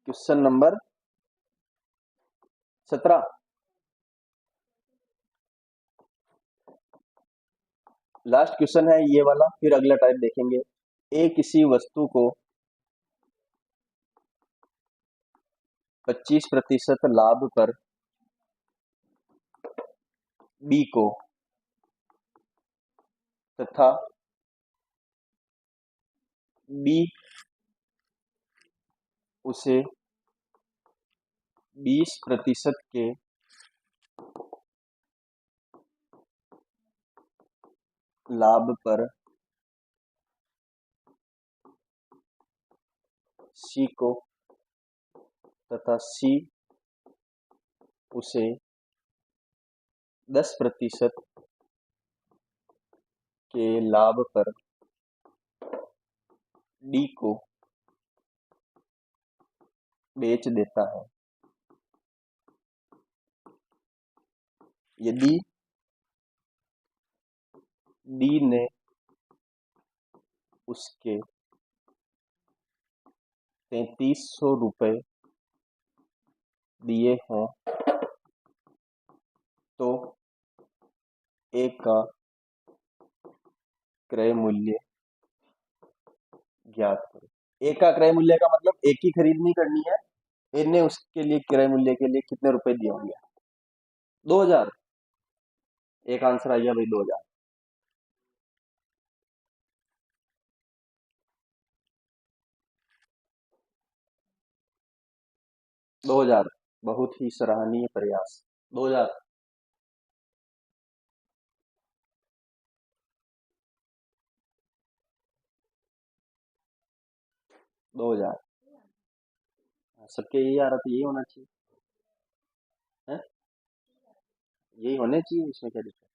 क्वेश्चन नंबर 17। लास्ट क्वेश्चन है ये वाला, फिर अगला टाइप देखेंगे। ए किसी वस्तु को 25% लाभ पर बी को तथा बी उसे 20% के लाभ पर सी को तथा सी उसे 10% के लाभ पर डी को बेच देता है। यदि डी ने उसके 3300 रुपए दिए हैं तो ए का क्रय मूल्य ज्ञात करो। ए का क्रय मूल्य का मतलब एक ही खरीदनी करनी है, ए ने उसके लिए क्रय मूल्य के लिए कितने रुपए दिए होंगे, 2000। एक आंसर आ गया भाई, 2000। 2000, बहुत ही सराहनीय प्रयास। 2000, 2000। सबके यही आ रहा था, यही होना चाहिए है, यही होने चाहिए, इसमें क्या दिक्कत।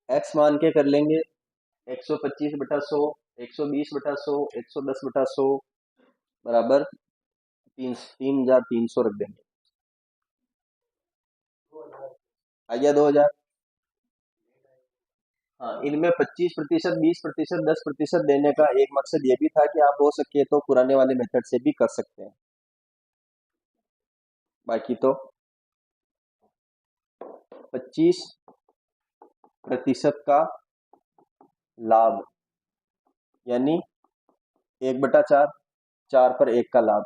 एक्स मान के कर लेंगे 125/100, 120/100, 110/100 बराबर 3,300 रख देंगे। आ गया 2,000। हाँ, इनमें 25%, 20%, 10% देने का एक मकसद ये भी था कि आप हो सके तो पुराने वाले मेथड से भी कर सकते हैं, बाकी तो 25% का लाभ यानी 1/4, 4/1 का लाभ।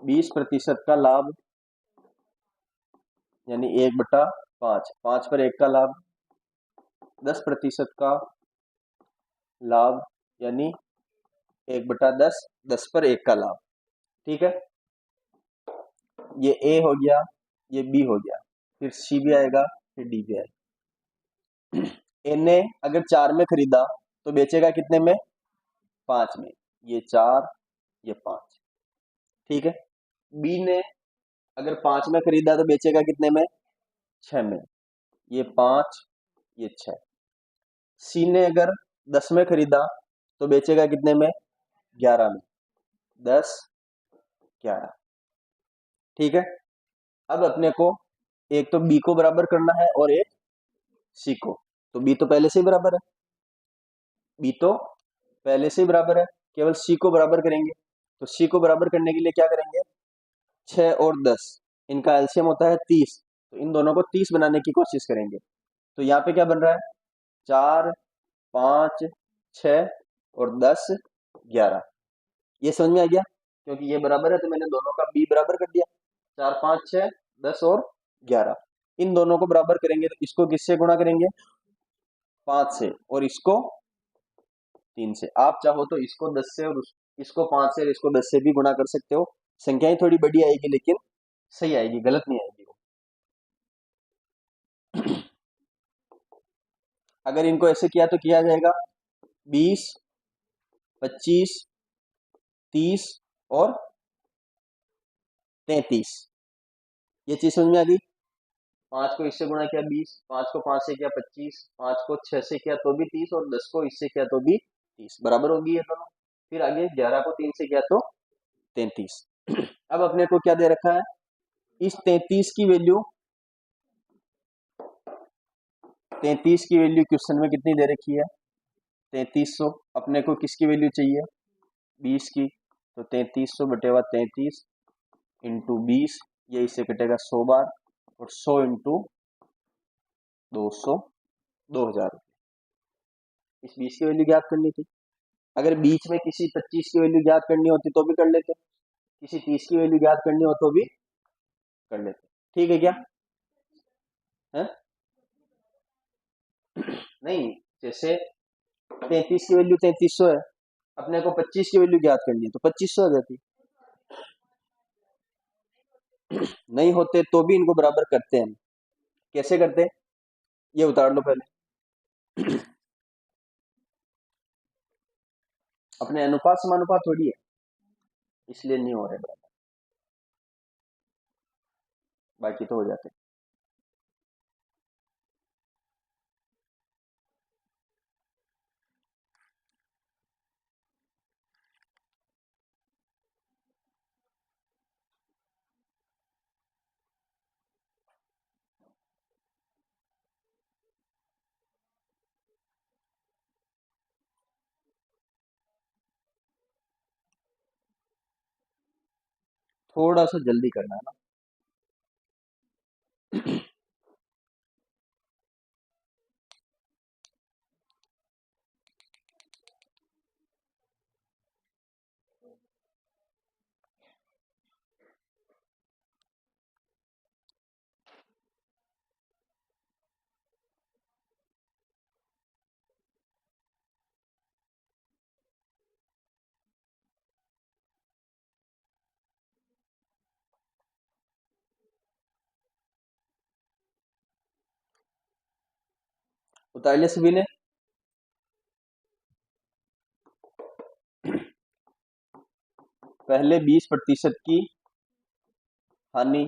20% का लाभ यानी 1/5, 5/1 का लाभ। 10% का लाभ यानी 1/10, 10/1 का लाभ। ठीक है, ये ए हो गया, ये बी हो गया, फिर सी भी आएगा, फिर डी भी आएगा। ए ने अगर 4 में खरीदा तो बेचेगा कितने में, 5 में। ये 4, ये 5। ठीक है, बी ने अगर 5 में खरीदा तो बेचेगा कितने में, 6 में। ये 5, ये 6। सी ने अगर 10 में खरीदा तो बेचेगा कितने में, 11 में। 10, 11। ठीक है, अब अपने को एक तो बी को बराबर करना है और एक सी को। तो बी तो पहले से ही बराबर है, बी तो पहले से ही बराबर है, केवल सी को बराबर करेंगे। तो सी को बराबर करने के लिए क्या करेंगे, 6 और 10, इनका एलसीएम होता है 30, तो इन दोनों को 30 बनाने की कोशिश करेंगे। तो यहाँ पे क्या बन रहा है, 4, 5, 6 और 10, 11। ये समझ में आ गया, क्योंकि ये बराबर है तो मैंने दोनों का बी बराबर कर दिया। 4, 5, 6, 10 और 11, इन दोनों को बराबर करेंगे तो इसको किससे गुणा करेंगे, 5 से, और इसको 3 से। आप चाहो तो इसको 10 से और इसको 5 से और इसको 10 से भी गुणा कर सकते हो। संख्याएं थोड़ी बड़ी आएगी लेकिन सही आएगी, गलत नहीं आएगी वो। अगर इनको ऐसे किया तो किया जाएगा 20, 25, 30 और 33। ये चीज समझ में आ गई। 5 को इससे गुणा किया 20, 5 को 5 से किया 25, 5 को 6 से किया तो भी 30 और 10 को इससे किया तो भी 30, बराबर होगी ये दोनों। फिर आगे 11 को 3 से किया तो 33। अब अपने को क्या दे रखा है, इस 33 की वैल्यू क्वेश्चन में कितनी दे रखी है, 3300। अपने को किसकी वैल्यू चाहिए, 20 की। तो 3300/33 इंटू 20, ये इससे कटेगा 100 बार, और 100 इंटू 200, 2,000। इस 20 की वैल्यू ज्ञात करनी थी। अगर बीच में किसी 25 की वैल्यू ज्ञात करनी होती तो भी कर लेते, किसी 30 की वैल्यू ज्ञात करनी हो तो भी कर लेते। ठीक है क्या है, नहीं, जैसे 33 की वैल्यू 3300 है, अपने को 25 की वैल्यू ज्ञात करनी है तो 2500 आ जाती। नहीं होते तो भी इनको बराबर करते हैं हम। कैसे करते हैं, ये उतार लो पहले। अपने अनुपात समानुपात थोड़ी है, इसलिए नहीं हो रहे बराबर, बाकी तो हो जाते हैं। थोड़ा सा जल्दी करना है ना। उतार लिया सभी ने। पहले 20% की हानि,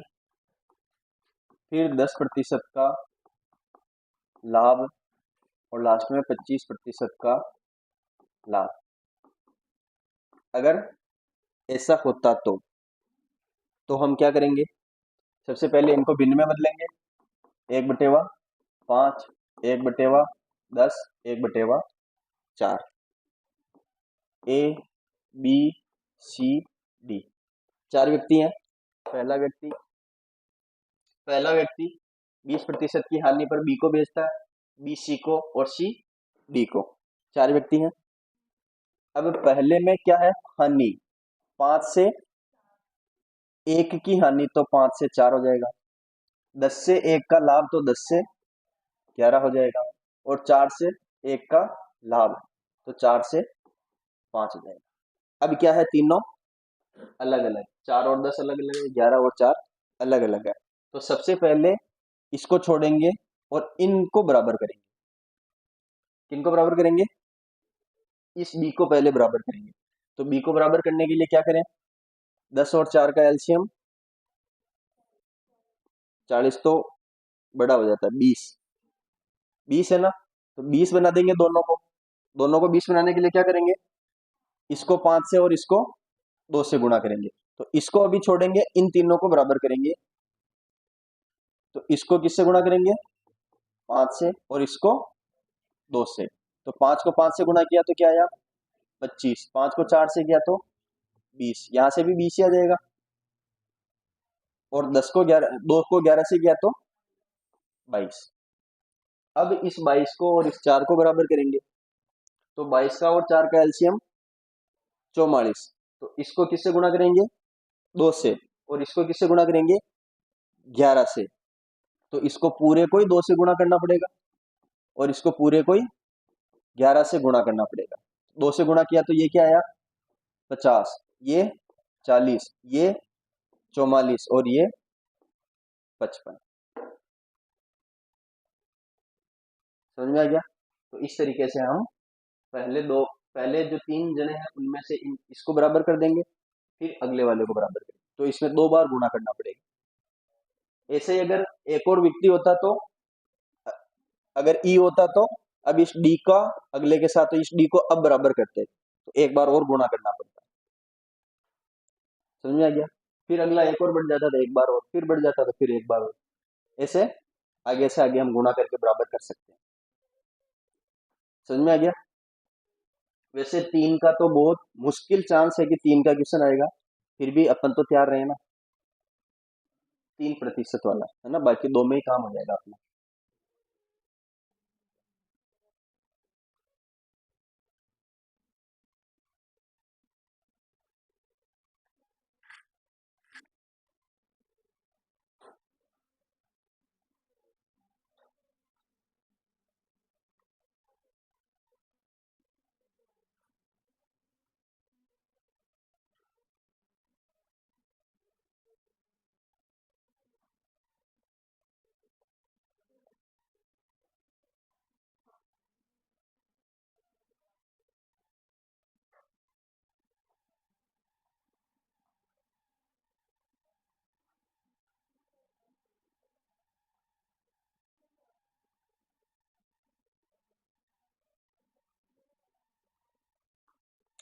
फिर 10% का लाभ, और लास्ट में 25% का लाभ। अगर ऐसा होता तो हम क्या करेंगे? सबसे पहले इनको भिन्न में बदलेंगे। 1/5, 1/10, 1/4। ए, बी, सी, डी, 4 व्यक्ति हैं। पहला व्यक्ति पहला व्यक्ति 20% की हानि पर बी को बेचता है, बी सी को और सी डी को। 4 व्यक्ति हैं। अब पहले में क्या है? हानि। 5 से 1 की हानि तो 5 से 4 हो जाएगा। 10 से 1 का लाभ तो 10 से 11 हो जाएगा। और 4 से 1 का लाभ तो 4 से 5 हो जाएगा। अब क्या है? तीनों अलग अलग, 4 और 10 अलग अलग है, 11 और 4 अलग अलग है। तो सबसे पहले इसको छोड़ेंगे और इनको बराबर करेंगे। किनको बराबर करेंगे? इस बी को पहले बराबर करेंगे। तो बी को बराबर करने के लिए क्या करें? 10 और 4 का एलसीएम 40 तो बड़ा हो जाता है, 20 है ना? तो 20 बना देंगे दोनों को 20 बनाने के लिए क्या करेंगे? इसको 5 से और इसको 2 से गुणा करेंगे। तो इसको अभी छोड़ेंगे, इन तीनों को बराबर करेंगे। तो इसको किससे गुणा करेंगे? 5 से, और इसको 2 से। तो 5 को 5 से गुणा किया तो क्या आया? 25। 5 को 4 से किया तो 20, यहां से भी 20 ही आ जाएगा। और 2 को 11 से किया तो 22। अब इस 22 को और इस 4 को बराबर करेंगे। तो 22 का और 4 का एलसीएम 44। तो इसको किससे गुणा करेंगे? 2 से। और इसको किससे गुणा करेंगे? 11 से। तो इसको पूरे को ही 2 से गुणा करना पड़ेगा, और इसको पूरे को ही 11 से गुणा करना पड़ेगा। 2 से गुणा किया तो ये क्या आया? 50, ये 40, ये 44 और ये 55। समझ में आ गया? तो इस तरीके से हम पहले जो 3 जने हैं उनमें से इसको बराबर कर देंगे, फिर अगले वाले को बराबर करेंगे। तो इसमें 2 बार गुणा करना पड़ेगा। ऐसे ही अगर एक और व्यक्ति होता तो, अगर ई होता तो अब इस डी का अगले के साथ, तो इस डी को अब बराबर करते, तो एक बार और गुणा करना पड़ता। समझ में आ गया? फिर अगला एक और बढ़ जाता था, एक बार और, फिर बढ़ जाता था, फिर एक बार और। ऐसे आगे से आगे हम गुणा करके बराबर कर सकते हैं। समझ में आ गया? वैसे 3 का तो बहुत मुश्किल चांस है कि 3 का क्वेश्चन आएगा, फिर भी अपन तो तैयार रहे ना। 3% वाला है ना, बाकी 2 में ही काम हो जाएगा अपना।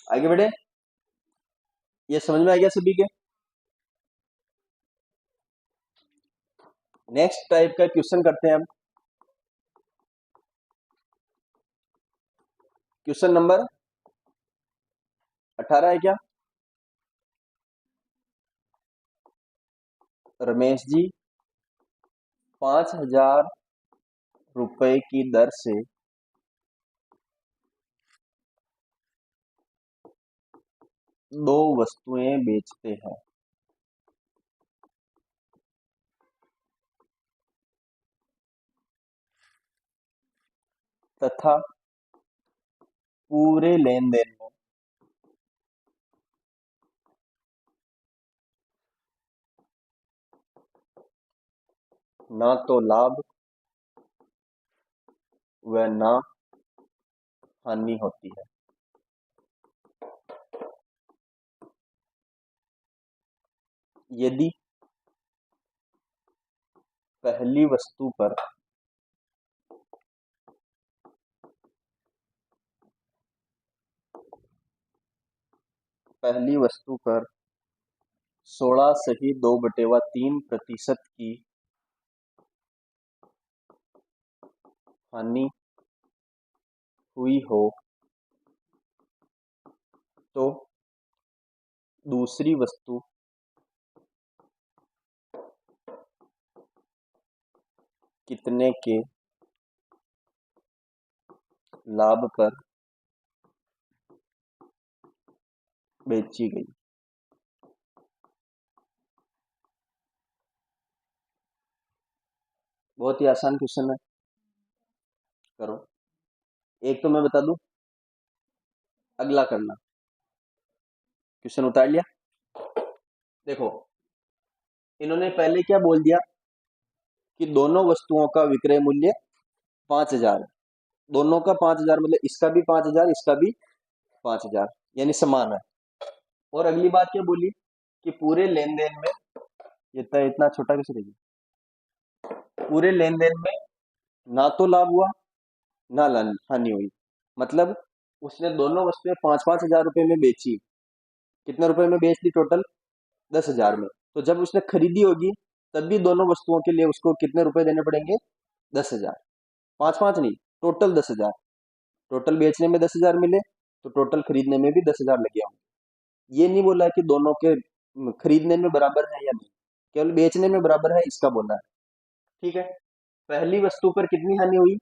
आगे बढ़े? ये समझ में आ गया सभी के? नेक्स्ट टाइप का क्वेश्चन करते हैं हम। क्वेश्चन नंबर 18 है क्या? रमेश जी 5,000 रुपए की दर से 2 वस्तुएं बेचते हैं, तथा पूरे लेन देन में ना तो लाभ व ना हानि होती है। यदि पहली वस्तु पर 16 सही 2/3% की हानि हुई हो तो दूसरी वस्तु कितने के लाभ पर बेची गई। बहुत ही आसान क्वेश्चन है, करो। एक तो मैं बता दूं, अगला करना। क्वेश्चन उतार लिया। देखो, इन्होंने पहले क्या बोल दिया कि दोनों वस्तुओं का विक्रय मूल्य 5,000 है। दोनों का 5,000 मतलब इसका भी 5,000, इसका भी 5,000, यानी समान है। और अगली बात क्या बोली कि पूरे लेन देन में, ये तो इतना छोटा कैसे रहेगी, पूरे लेन देन में ना तो लाभ हुआ ना हानि हुई। मतलब उसने दोनों वस्तुएं 5,500 रुपए में बेची। कितने रुपए में बेच दी टोटल? 10,000 में। तो जब उसने खरीदी होगी तब भी दोनों वस्तुओं के लिए उसको कितने रुपए देने पड़ेंगे? 10,000। 5,500 नहीं, टोटल 10,000। टोटल बेचने में 10,000 मिले तो टोटल खरीदने में भी 10,000 लगे होंगे। ये नहीं बोला है कि दोनों के खरीदने में बराबर है या नहीं, केवल बेचने में बराबर है इसका बोला है। ठीक है, पहली वस्तु पर कितनी हानि हुई?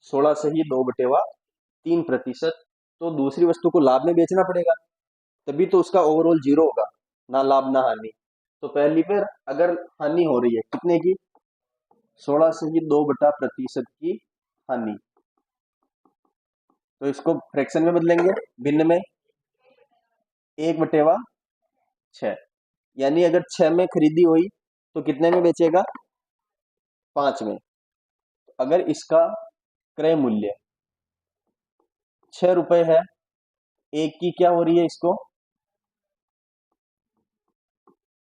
16 सही 2/3%। तो दूसरी वस्तु को लाभ में बेचना पड़ेगा, तभी तो उसका ओवरऑल जीरो होगा, ना लाभ ना हानि। तो पहली पर अगर हानि हो रही है कितने की? 16 सही 2/प्रतिशत की हानि। तो इसको फ्रैक्शन में बदलेंगे, भिन्न में, 1/6। यानी अगर 6 में खरीदी हुई तो कितने में बेचेगा? 5 में। अगर इसका क्रय मूल्य 6 रुपए है, एक की क्या हो रही है इसको,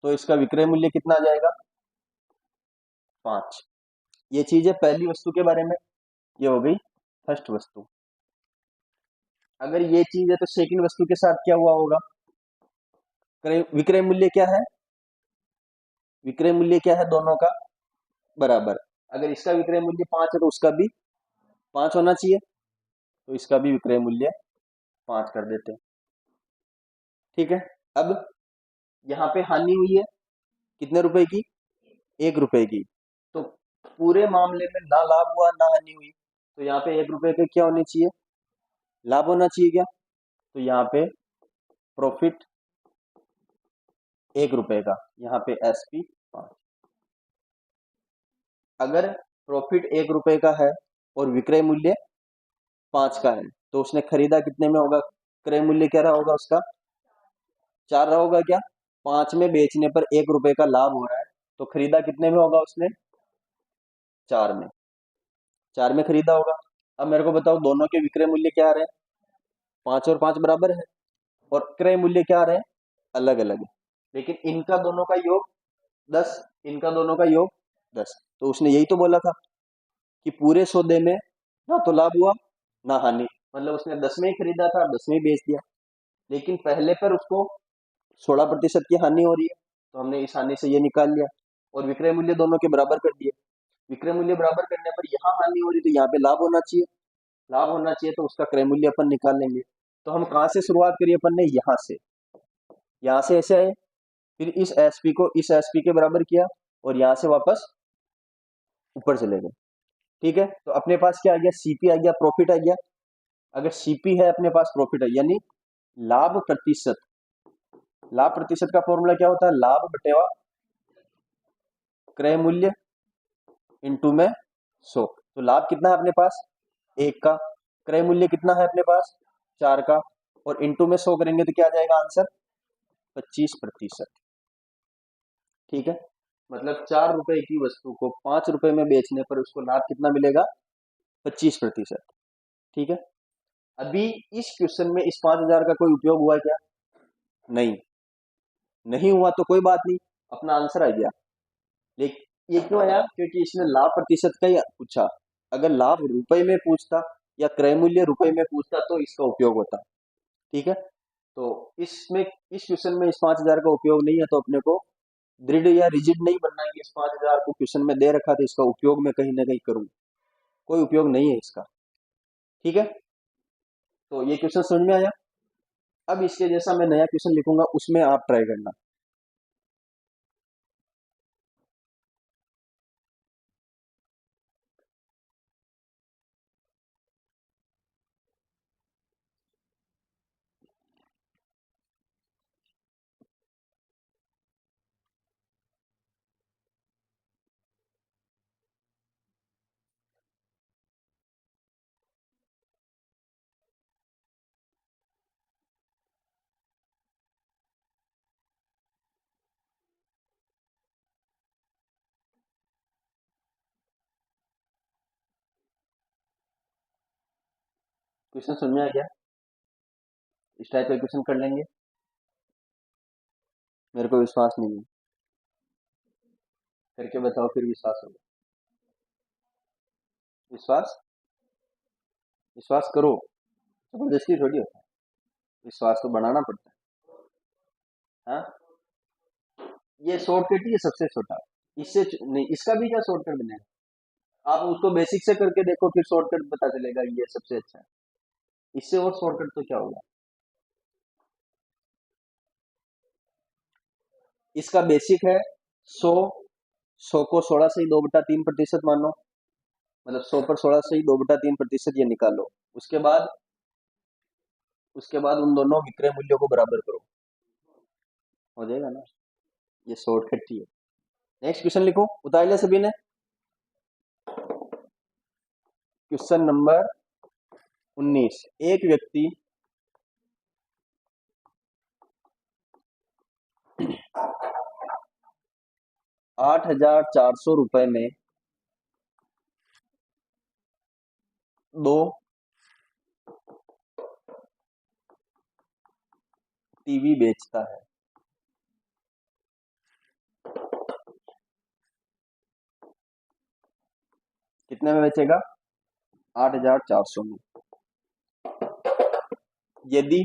तो इसका विक्रय मूल्य कितना आ जाएगा? 5। ये चीज है पहली वस्तु के बारे में, ये हो गई फर्स्ट वस्तु। अगर ये चीज है तो सेकंड वस्तु के साथ क्या हुआ होगा? विक्रय मूल्य क्या है? विक्रय मूल्य क्या है दोनों का? बराबर। अगर इसका विक्रय मूल्य 5 है तो उसका भी 5 होना चाहिए, तो इसका भी विक्रय मूल्य 5 कर देते हैं। ठीक है, अब यहाँ पे हानि हुई है कितने रुपए की? 1 रुपए की। तो पूरे मामले में ना लाभ हुआ ना हानि हुई, तो यहाँ पे 1 रुपए के क्या होनी चाहिए? लाभ होना चाहिए क्या? तो यहाँ पे प्रॉफिट 1 रुपए का, यहाँ पे एसपी 5। अगर प्रॉफिट 1 रुपए का है और विक्रय मूल्य 5 का है तो उसने खरीदा कितने में होगा? क्रय मूल्य क्या रहा होगा उसका? 4 रहा होगा क्या? 5 में बेचने पर 1 रुपए का लाभ हो रहा है, तो खरीदा कितने में होगा उसने? 4 में। 4 में खरीदा होगा। अब मेरे को बताओ दोनों के विक्रय मूल्य क्या आ रहे हैं? 5 और 5 बराबर है, और क्रय मूल्य क्या आ रहे हैं? अलग अलग है। लेकिन इनका दोनों का योग 10, इनका दोनों का योग 10। तो उसने यही तो बोला था कि पूरे सौदे में ना तो लाभ हुआ ना हानि, मतलब उसने 10 में ही खरीदा था, 10 में ही बेच दिया। लेकिन पहले पर उसको 16% की हानि हो रही है, तो हमने इस हानि से ये निकाल लिया और विक्रय मूल्य दोनों के बराबर कर दिए। विक्रय मूल्य बराबर करने पर यहाँ हानि हो रही तो यहाँ पे लाभ होना चाहिए। लाभ होना चाहिए तो उसका क्रय मूल्य अपन निकाल लेंगे। तो हम कहाँ से शुरुआत करिए? अपन ने यहाँ से, यहाँ से ऐसे आए, फिर इस एसपी को इस एसपी के बराबर किया और यहाँ से वापस ऊपर चले गए। ठीक है, तो अपने पास क्या आ गया? सीपी आ गया, प्रॉफिट आ गया। अगर सीपी है अपने पास, प्रॉफिट है, यानी लाभ प्रतिशत। लाभ प्रतिशत का फॉर्मूला क्या होता है? लाभ बटेवा क्रय मूल्य इंटू में 100। तो लाभ कितना है अपने पास? 1 का। क्रय मूल्य कितना है अपने पास? 4 का। और इंटू में 100 करेंगे तो क्या आ जाएगा आंसर? 25%। ठीक है, मतलब 4 रुपए की वस्तु को 5 रुपए में बेचने पर उसको लाभ कितना मिलेगा? 25%। ठीक है, अभी इस क्वेश्चन में इस 5,000 का कोई उपयोग हुआ क्या? नहीं, नहीं हुआ तो कोई बात नहीं, अपना आंसर आ गया। लेकिन ये क्यों आया? क्योंकि इसने लाभ प्रतिशत का ही पूछा। अगर लाभ रुपए में पूछता या क्रय मूल्य रुपए में पूछता तो इसका उपयोग होता। ठीक है, तो इसमें इस क्वेश्चन में इस 5,000 का उपयोग नहीं है, तो अपने को दृढ़ या रिजिड नहीं बनना है कि इस 5,000 को क्वेश्चन में दे रखा था, इसका उपयोग मैं कहीं ना कहीं करूं। कोई उपयोग नहीं है इसका। ठीक है, तो ये क्वेश्चन समझ में आया। अब इसके जैसा मैं नया क्वेश्चन लिखूंगा, उसमें आप ट्राई करना। क्वेश्चन समझ में आ गया? इस टाइप का क्वेश्चन कर लेंगे। मेरे को विश्वास नहीं है, करके बताओ फिर विश्वास होगा। विश्वास, विश्वास करो, जबरदस्ती थोड़ी होता है। विश्वास तो बनाना पड़ता है। हाँ, ये शॉर्टकट ही है सबसे छोटा। इससे नहीं, इसका भी क्या शॉर्टकट बनेगा? आप उसको बेसिक से करके देखो, फिर शॉर्टकट पता चलेगा ये सबसे अच्छा है। इससे और शॉर्टकट तो क्या होगा? इसका बेसिक है 100। 100 को 16 से ही 2/3% मानो, मतलब 100 पर 16 से ही 2/3% ये निकालो। उसके बाद उसके बाद उन दोनों विक्रय मूल्यों को बराबर करो, हो जाएगा ना। ये शॉर्टकट ही है। नेक्स्ट क्वेश्चन लिखो, उतार लिया सभी ने? Question number 19। एक व्यक्ति 8,400 रुपए में दो टीवी बेचता है। कितने में बेचेगा? 8,400 में। यदि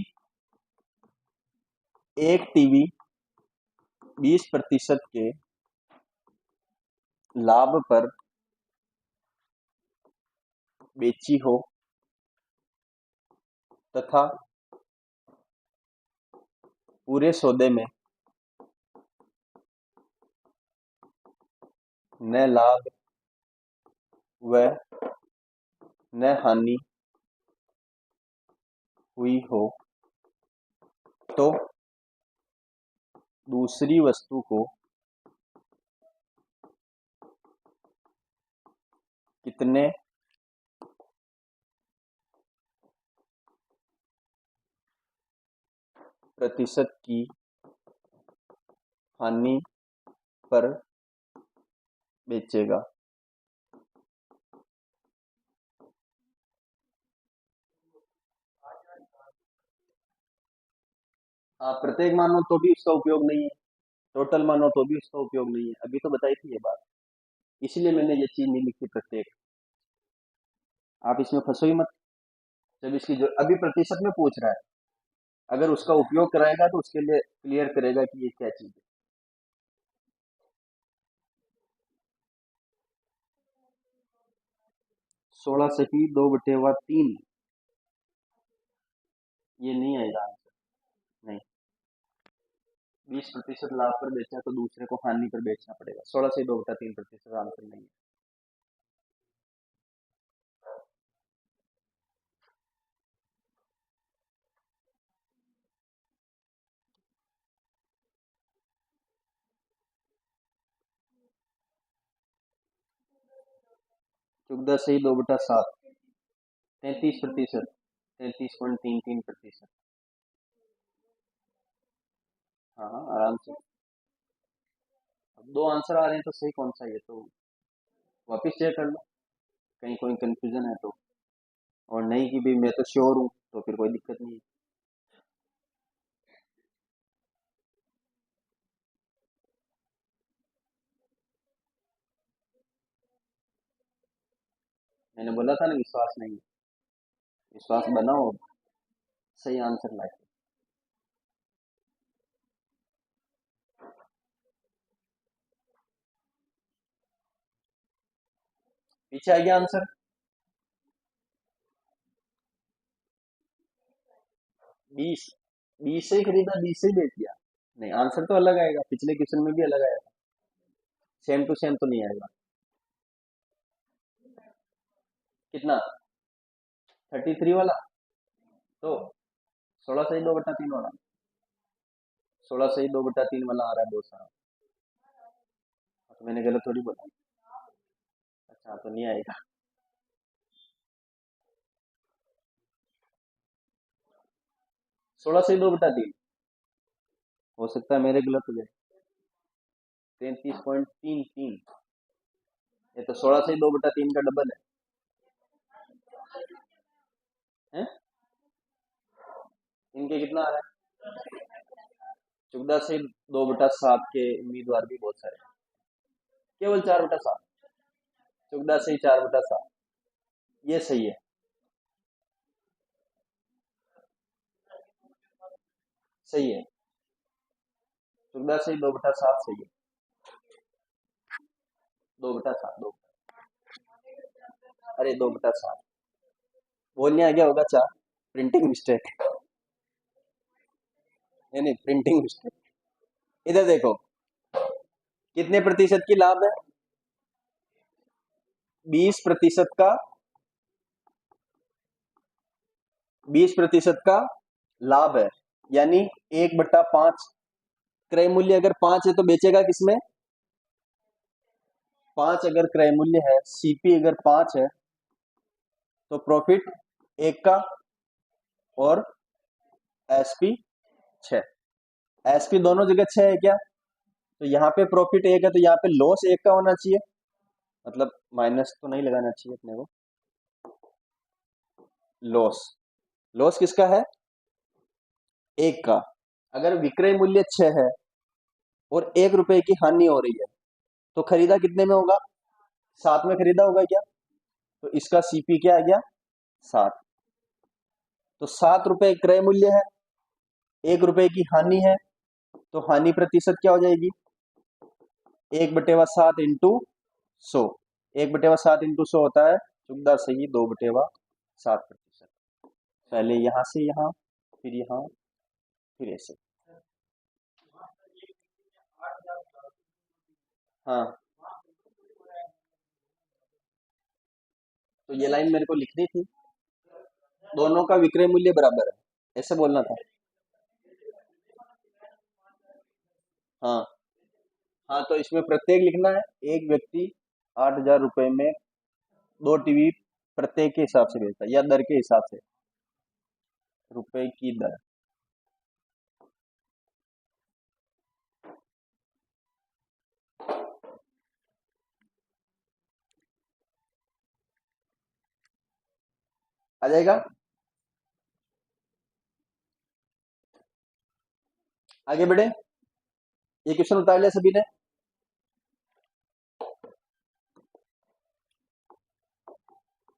एक टीवी 20% के लाभ पर बेची हो तथा पूरे सौदे में न लाभ व न हानि हुई हो, तो दूसरी वस्तु को कितने प्रतिशत की हानि पर बेचेगा? आप प्रत्येक मानो तो भी उसका उपयोग नहीं है, टोटल मानो तो भी उसका उपयोग नहीं है। अभी तो बताई थी ये बात, इसलिए मैंने ये चीज नहीं लिखी प्रत्येक। आप इसमें फंसो ही मत। जब इसकी जो अभी प्रतिशत में पूछ रहा है, अगर उसका उपयोग कराएगा तो उसके लिए क्लियर करेगा कि ये क्या चीज है। 16 से की 2/3, ये नहीं आएगा आंसर। नहीं, 20% लाभ पर बेचा तो दूसरे को हानि पर बेचना पड़ेगा। 16 से 2/3% आंसर नहीं है। चौदह से ही 2/7, 33%, 33.33%। हाँ हाँ, आराम से। अब दो आंसर आ रहे हैं तो सही कौन सा है ये तो वापिस चेक कर लो, कहीं कोई कंफ्यूजन है तो। और नहीं कि भाई मैं तो श्योर हूँ, तो फिर कोई दिक्कत नहीं है। मैंने बोला था ना विश्वास नहीं, विश्वास बनाओ, सही आंसर लाए। पीछे आ गया आंसर। 20, 20 से ही खरीदा, 20 से ही बेच दिया। नहीं, आंसर तो अलग आएगा, पिछले क्वेश्चन में भी अलग आया था। सेम टू सेम तो नहीं आएगा। कितना? 33 वाला। तो 16 से ही 2/3 वाला, 16 से ही 2/3 वाला आ रहा है बहुत सारा। तो मैंने गलत थोड़ी बोला। अच्छा, तो नहीं आएगा। 16 से ही 2/3 हो सकता है मेरे गलत हो जाए। 33.33। ये तो 16 से ही 2/3 का डबल है। इनके कितना आ रहा है? 14 से 2/7 के उम्मीदवार भी बहुत सारे हैं। केवल 4/7। 14 से ही 4/7, ये सही है। सही है, 14 से ही 2/7 सही है। 2/7, दो, अरे 2/7 बोलने आ गया होगा। 4, प्रिंटिंग मिस्टेक। नहीं नहीं, प्रिंटिंग मिस्टेक। इधर देखो, कितने प्रतिशत की लाभ है? 20% का, 20% का लाभ है, यानी 1/5। क्रय मूल्य अगर 5 है तो बेचेगा किसमें? 5 अगर क्रय मूल्य है, सीपी अगर 5 है, तो प्रॉफिट 1 का, और एसपी 6। एसपी दोनों जगह 6 है क्या? तो यहाँ पे प्रॉफिट 1 है, तो यहाँ पे लॉस 1 का होना चाहिए, मतलब माइनस तो नहीं लगाना चाहिए अपने को। लॉस, लॉस किसका है? 1 का। अगर विक्रय मूल्य 6 है और 1 रुपए की हानि हो रही है, तो खरीदा कितने में होगा? 7 में खरीदा होगा क्या? तो इसका सीपी क्या आ गया? 7। तो 7 रुपए क्रय मूल्य है, 1 रुपए की हानि है, तो हानि प्रतिशत क्या हो जाएगी? 1/7 इंटू 100। 1/7 इंटू 100 होता है 14 से ही 2/7%। पहले यहां से यहां, फिर यहां, फिर ऐसे। हाँ, तो ये लाइन मेरे को लिखनी थी। दोनों का विक्रय मूल्य बराबर है, ऐसे बोलना था। हाँ हाँ, तो इसमें प्रत्येक लिखना है। एक व्यक्ति 8,000 रुपए में 2 टीवी प्रत्येक के हिसाब से बेचता है, या दर के हिसाब से, रुपए की दर। आ जाएगा। आगे बढ़े। ये क्वेश्चन उतार लिया सभी ने?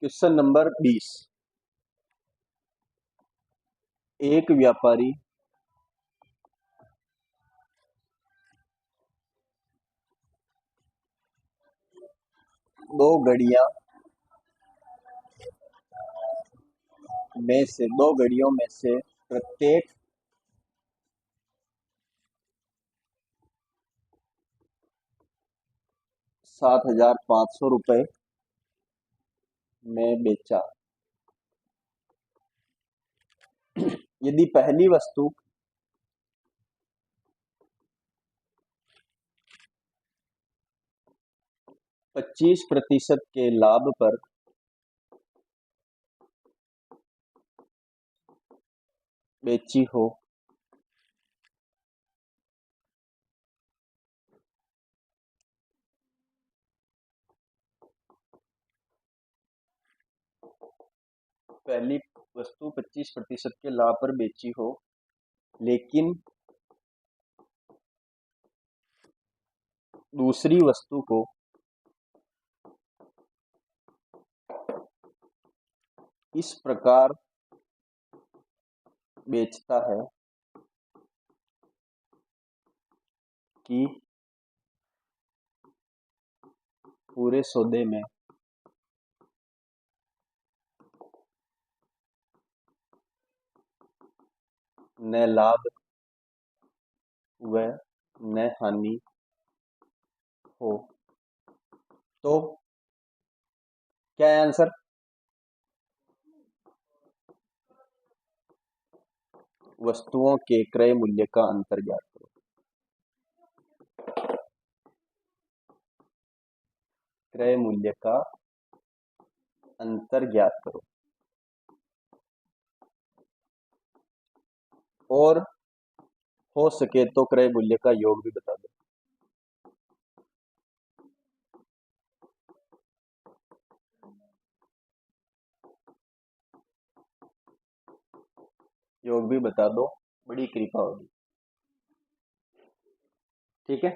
Question number 20। एक व्यापारी दो घड़ियों में से प्रत्येक 7,500 रुपए में बेचा। यदि पहली वस्तु 25% के लाभ पर बेची हो, पहली वस्तु 25% के लाभ पर बेची हो, लेकिन दूसरी वस्तु को इस प्रकार बेचता है कि पूरे सौदे में न लाभ व न हानि हो। तो क्या है आंसर? वस्तुओं के क्रय मूल्य का अंतर ज्ञात करो। क्रय मूल्य का अंतर ज्ञात करो और हो सके तो क्रय मूल्य का योग भी बता दो। योग भी बता दो, बड़ी कृपा होगी। ठीक है,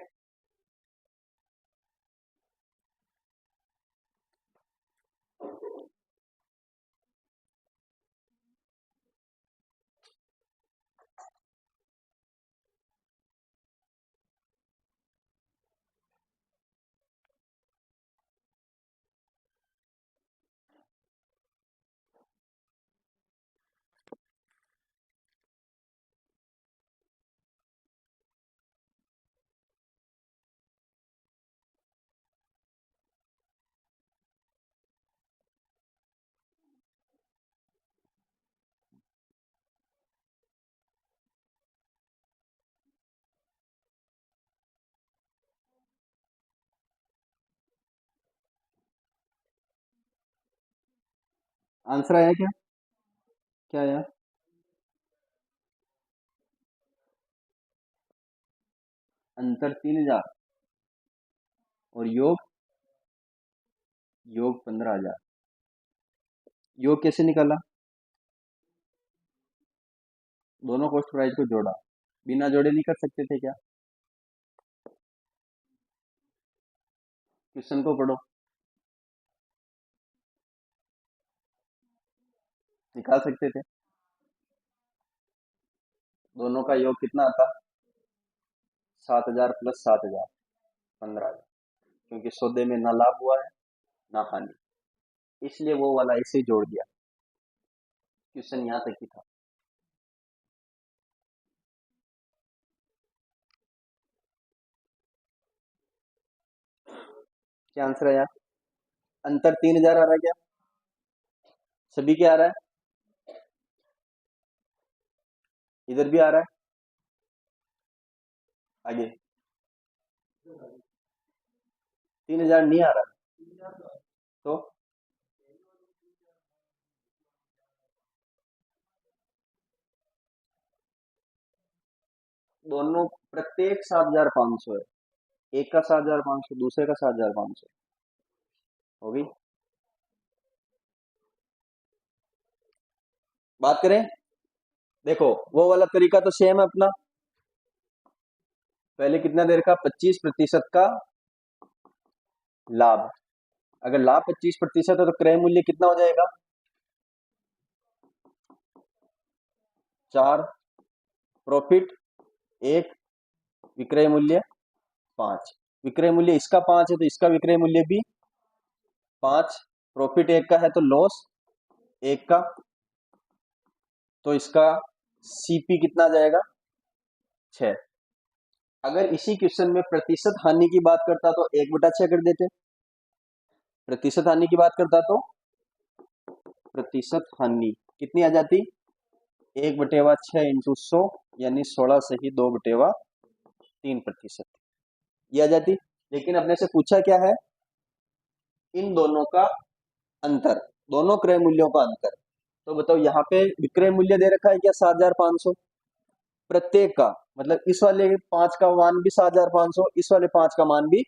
आंसर आया क्या? क्या आया? अंतर 3000 और योग 15,000। योग कैसे निकाला? दोनों कॉस्ट प्राइस को जोड़ा। बिना जोड़े नहीं कर सकते थे क्या? क्वेश्चन को पढ़ो, निकाल सकते थे। दोनों का योग कितना आता? 7,000 प्लस 7,000, 15,000। क्योंकि सौदे में ना लाभ हुआ है ना हानि, इसलिए वो वाला ऐसे ही जोड़ दिया। क्वेश्चन यहाँ तक ही था। क्या आंसर है यार? अंतर 3,000 आ रहा है क्या? सभी क्या आ रहा है? इधर भी आ रहा है आगे? 3,000 नहीं आ रहा तो दोनों प्रत्येक 7,500 है। एक का 7,500, दूसरे का 7,500 होगी। बात करें, देखो वो वाला तरीका तो सेम है अपना। पहले कितना देर का? 25% का लाभ। अगर लाभ 25% है तो क्रय मूल्य कितना हो जाएगा? 4 प्रॉफिट, 1 विक्रय मूल्य, 5। विक्रय मूल्य इसका 5 है तो इसका विक्रय मूल्य भी 5। प्रॉफिट 1 का है तो लॉस 1 का, तो इसका सीपी कितना जाएगा? 6। अगर इसी क्वेश्चन में प्रतिशत हानि की बात करता तो 1/6 कर देते। प्रतिशत हानि की बात करता तो प्रतिशत हानि कितनी आ जाती? 1/6 इंटू 100, यानी 16 से ही 2/3%, ये आ जाती। लेकिन अपने से पूछा क्या है? इन दोनों का अंतर, दोनों क्रय मूल्यों का अंतर। तो बताओ यहाँ पे विक्रय मूल्य दे रखा है क्या? 7,500 प्रत्येक का, मतलब इस वाले 5 का मान भी 7,500, इस वाले 5 का मान भी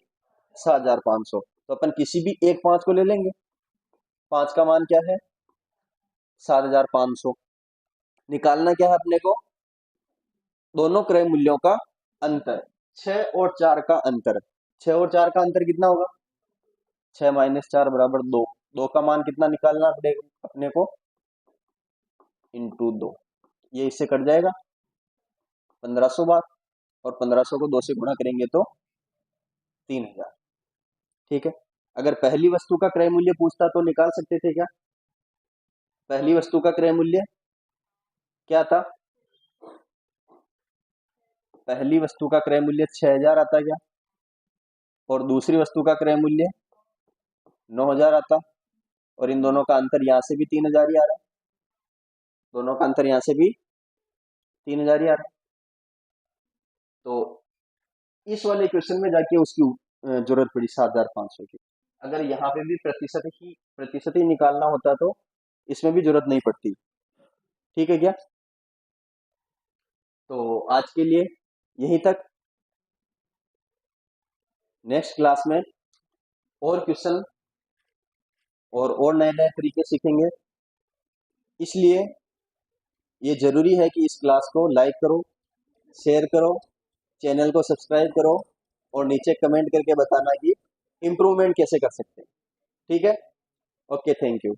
7,500। तो अपन किसी भी एक 5 को ले लेंगे। 5 का मान क्या है? 7,500। निकालना क्या है अपने को? दोनों क्रय मूल्यों का अंतर। 6 और 4 का अंतर। 6 और 4 का अंतर कितना होगा? 6 - 4 बराबर 2। 2 का मान कितना निकालना अपने को? इंटू 2, ये इससे कट जाएगा 1500 बार, और 1500 को 2 से गुणा करेंगे तो 3000। ठीक है, अगर पहली वस्तु का क्रय मूल्य पूछता तो निकाल सकते थे क्या? पहली वस्तु का क्रय मूल्य क्या था? पहली वस्तु का क्रय मूल्य 6000 आता क्या? और दूसरी वस्तु का क्रय मूल्य 9000 आता, और इन दोनों का अंतर यहाँ से भी 3000 ही आ रहा है, दोनों का अंतर यहाँ से भी 3000 ही आ रहा है। तो इस वाले क्वेश्चन में जाके उसकी जरूरत पड़ी 7500 की। अगर यहाँ पे भी प्रतिशत ही निकालना होता तो इसमें भी जरूरत नहीं पड़ती। ठीक है क्या? तो आज के लिए यहीं तक। नेक्स्ट क्लास में और क्वेश्चन और नए नए तरीके सीखेंगे, इसलिए ये जरूरी है कि इस क्लास को लाइक करो, शेयर करो, चैनल को सब्सक्राइब करो, और नीचे कमेंट करके बताना कि इम्प्रूवमेंट कैसे कर सकते हैं। ठीक है? Okay, thank you.